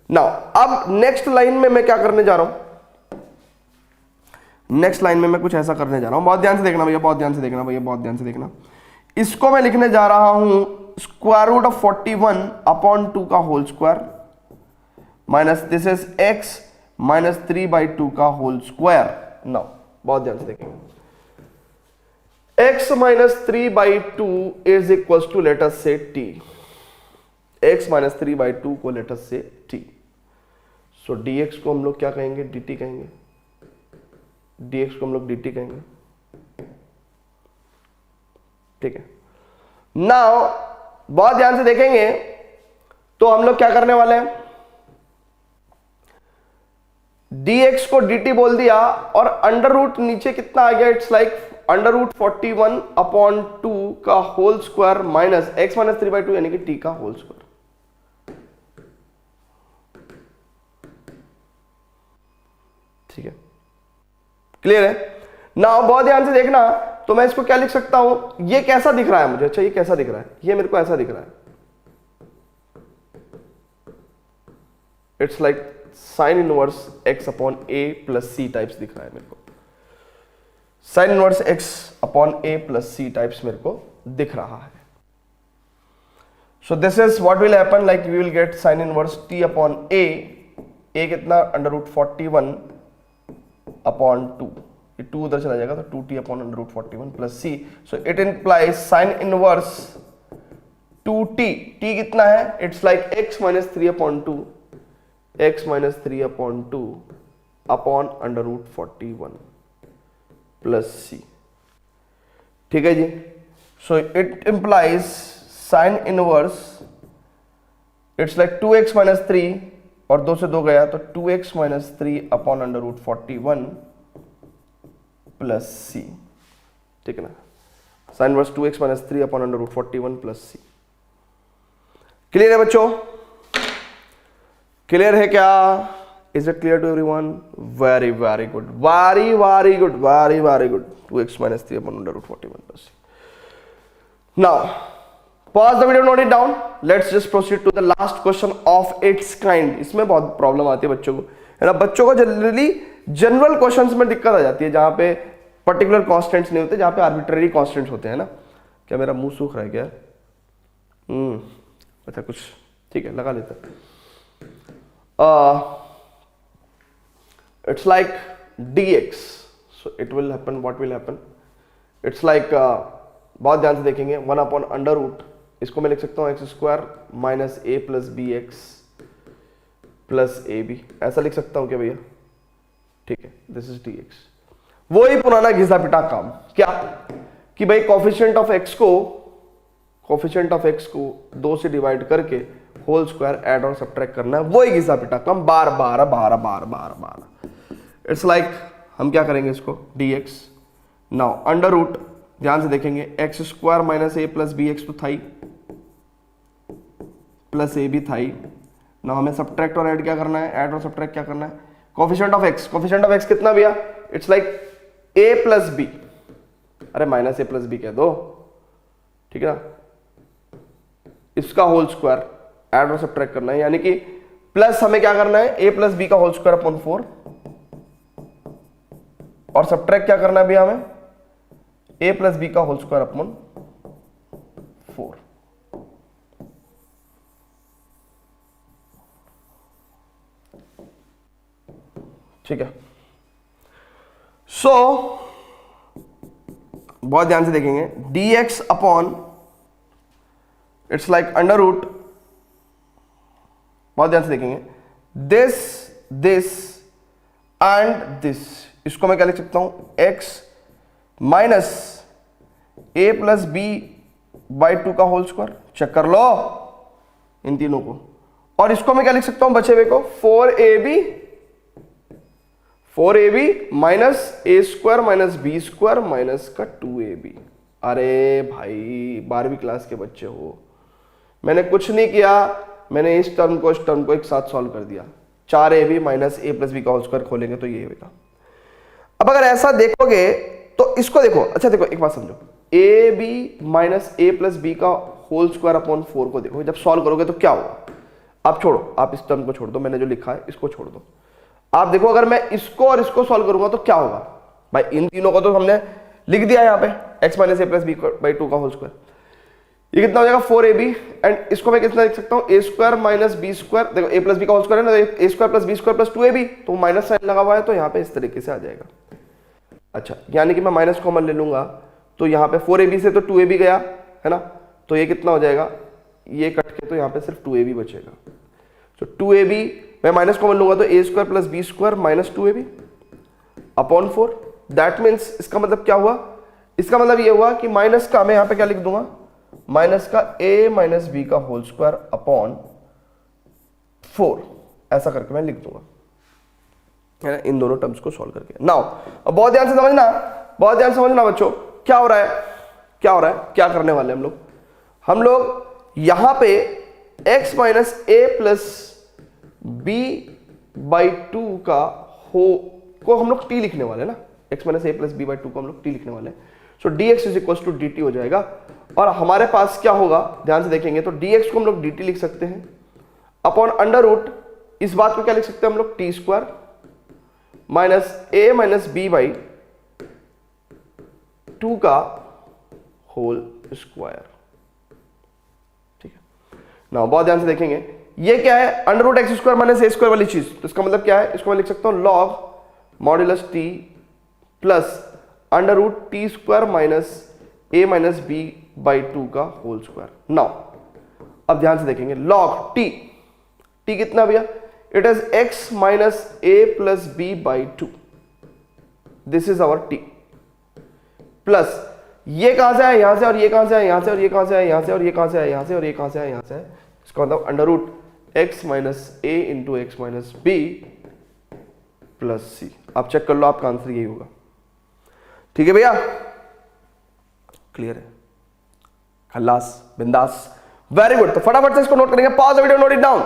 नाउ अब नेक्स्ट लाइन में मैं क्या करने जा रहा हूं? नेक्स्ट लाइन में मैं कुछ ऐसा करने जा रहा हूं, बहुत ध्यान से देखना भैया, बहुत ध्यान से देखना भैया, बहुत ध्यान से देखना। इसको मैं लिखने जा रहा हूं स्क्वायर रूट ऑफ 41/2 का whole square minus this is x minus 3/2 का होल स्क्वायर। नाउ बहुत ध्यान से देखेंगे, x minus 3/2 is equal to let us say t, x minus 3/2 को लेट अस से t। सो dx को हम लोग क्या कहेंगे? dt कहेंगे, dx को हम लोग dt कहेंगे। ठीक है, नाउ बहुत ध्यान से देखेंगे तो हम लोग क्या करने वाले हैं? dx को dt बोल दिया और अंडर रूट नीचे कितना आ गया? इट्स लाइक अंडर रूट 41/2 का whole square minus x minus 3/2 यानी कि t का होल स्क्वायर। ठीक है, क्लियर है? नाउ बहुत ध्यान से देखना, तो मैं इसको क्या लिख सकता हूं? ये कैसा दिख रहा है मुझे? अच्छा, ये कैसा दिख रहा है? ये मेरे को ऐसा दिख रहा है, it's like sine inverse x upon a plus c types दिख रहा है मेरे को। Sine inverse x upon a plus c types मेरे को दिख रहा है। So this is what will happen, like we will get sine inverse t upon a कितना? अंडर रूट 41/2, ये 2 उधर चला जाएगा तो 2t upon under root 41 plus c। So it implies sine inverse 2t, t कितना है? It's like x minus 3/2 x minus 3/2 upon under root 41 plus c। ठीक है जी, so it implies sine inverse it's like 2x minus 3 और 2 से 2 गया तो 2x minus 3 upon under root 41 plus c। ठीक है ना, sine inverse 2x minus 3 upon under root 41 plus c। Clear है बच्चों? क्लियर है क्या? Is it clear to everyone? Very very good, very very good, very very good. 2x minus 3 upon under root 41 plus c। Now pause the video, note it down. Let's just proceed to the last question of its kind. इसमें बहुत problem आती है बच्चों को, है ना? बच्चों को जनरली जनरल क्वेश्चंस में दिक्कत आ जाती है जहां पे पर्टिकुलर कांस्टेंट्स नहीं होते, जहां पे आर्बिट्ररी कांस्टेंट्स होते हैं ना। क्या मेरा मुंह सूख रहा है क्या? अच्छा कुछ ठीक है, लगा लेता। It's like dx, so it will happen, what will happen? It's like बहुत ध्यान से देखेंगे 1 अपॉन अंडर रूट, इसको मैं लिख सकता हूँ x square minus a plus b x plus a b, ऐसा लिख सकता हूँ क्या भैया? ठीक है, दिस इज डी एक्स। वही पुराना घिसा पिटा काम, क्या कि भाई कोफिशिएंट ऑफ एक्स को 2 से डिवाइड करके होल स्क्वायर ऐड और सब्ट्रैक्ट करना है, वही घिसा पिटा काम बार बार बार बार बार बार। इट्स लाइक हम क्या करेंगे इसको? dx। नाउ अंडर रूट ध्यान से देखेंगे, x square minus a plus b x तो था ही, प्लस ए भी था ही। ना हमें सब्ट्रैक्ट और ऐड क्या करना है? ऐड और सब्ट्रैक्ट क्या करना है? कोफिशिएंट ऑफ एक्स कितना भैया? It's like a plus b, अरे माइनस ए प्लस बी कह दो, ठीक है ना? इसका होल स्क्वायर ऐड और सब्ट्रैक्ट करना है, यानी कि प्लस हमें क्या करना है? ए प्लस बी का होल स्क्वायर अपॉन 4 और सब्ट्रैक्ट क्या करना है भैया हमें? ए प्लस बी का होल स्क्वायर अपॉन 4। ठीक है। सो बहुत ध्यान से देखेंगे, dx upon it's like under root, बहुत ध्यान से देखेंगे, दिस एंड दिस, इसको मैं क्या लिख सकता हूं, x minus a plus b by 2 का होल स्क्वायर, चेक कर लो इन तीनों को। और इसको मैं क्या लिख सकता हूं बचे हुए को, 4ab minus a square minus b square minus का 2ab। अरे भाई 12वीं क्लास के बच्चे हो, मैंने कुछ नहीं किया, मैंने इस टर्म को एक साथ सॉल्व कर दिया। 4ab minus a plus b का होल स्क्वायर खोलेंगे तो ये होगा। अब अगर ऐसा देखोगे तो इसको देखो, अच्छा देखो एक बात समझो, ab minus a plus b का होल स्क्वायर अपॉन 4 को देखो, जब सॉल्व करोगे तो क्या होगा। आप छोड़ो, आप इस टर्म को छोड़ दो, मैंने जो लिखा है इसको छोड़ दो। आप देखो अगर मैं इसको और इसको सॉल्व करूंगा तो क्या होगा भाई, इन तीनों को तो हमने लिख दिया यहां पे, x minus a plus b by 2 का होल स्क्वायर, ये कितना हो जाएगा 4ab, एंड इसको मैं कितना लिख सकता हूं, a square minus b square, देखो a प्लस बी का होल स्क्वायर है ना, a square plus b square plus 2ab, तो माइनस साइन लगा हुआ है तो यहाँ पे इस तरीके से आ जाएगा। अच्छा, यानी कि मैं माइनस कॉमन ले लूंगा तो यहाँ पे 4ab से तो 2ab गया है ना, तो ये कितना हो जाएगा, ये कट के तो यहाँ पे सिर्फ 2ab बचेगा। तो 2ab मैं माइनस कॉमन लूंगा तो a square plus b square minus 2ab upon 4। That means इसका मतलब क्या हुआ, इसका मतलब ये हुआ कि माइनस का मैं यहाँ पे क्या लिख दूंगा, माइनस का a माइनस बी का होल स्क्वायर अपॉन 4, ऐसा करके मैं लिख दूंगा, है ना, इन दोनों टर्म्स को सॉल्व करके। नाउ अब बहुत ध्यान से समझना, बहुत ध्यान से समझना बच्चों, क्या हो रहा है, क्या हो रहा है, क्या करने वाले हम लोग यहां पे x minus a plus b by 2 का को हम लोग t लिखने वाले ना, x minus a plus b by 2 को हम लोग t लिखने वाले हैं। So dx is equal to dt हो जाएगा, और हमारे पास क्या होगा, ध्यान से देखेंगे तो dx को हम लोग dt लिख सकते हैं अपॉन अंडर रूट, इस बात को क्या लिख सकते हैं हम लोग, t square minus a minus b by 2 का होल स्क्वायर। ठीक है ना, बहुत ध्यान से देखेंगे, ये क्या है, under root x square minus A square वाली चीज, तो इसका मतलब क्या है, इसको मैं लिख सकता हूं log modulus t plus under root t square minus a minus b by 2 का होल स्क्वायर। नाउ अब ध्यान से देखेंगे, लॉग टी, टी कितना भैया, it is x minus a plus b by 2, this is our t, plus ये कहां से आया, यहां से, और ये कहां से आया, यहां से, और ये कहां से आया, यहां से, और ये कहां से आया, यहां से, और ये कहां से आया, यहां से, इसका मतलब under root x minus A into X minus B plus C. आप चेक कर लो, आपका आंसर यही होगा। ठीक है भैया, क्लियर है, खल्लास, बिंदास, वेरी गुड। तो फटाफट से इसको नोट करेंगे, pause the video, note it down.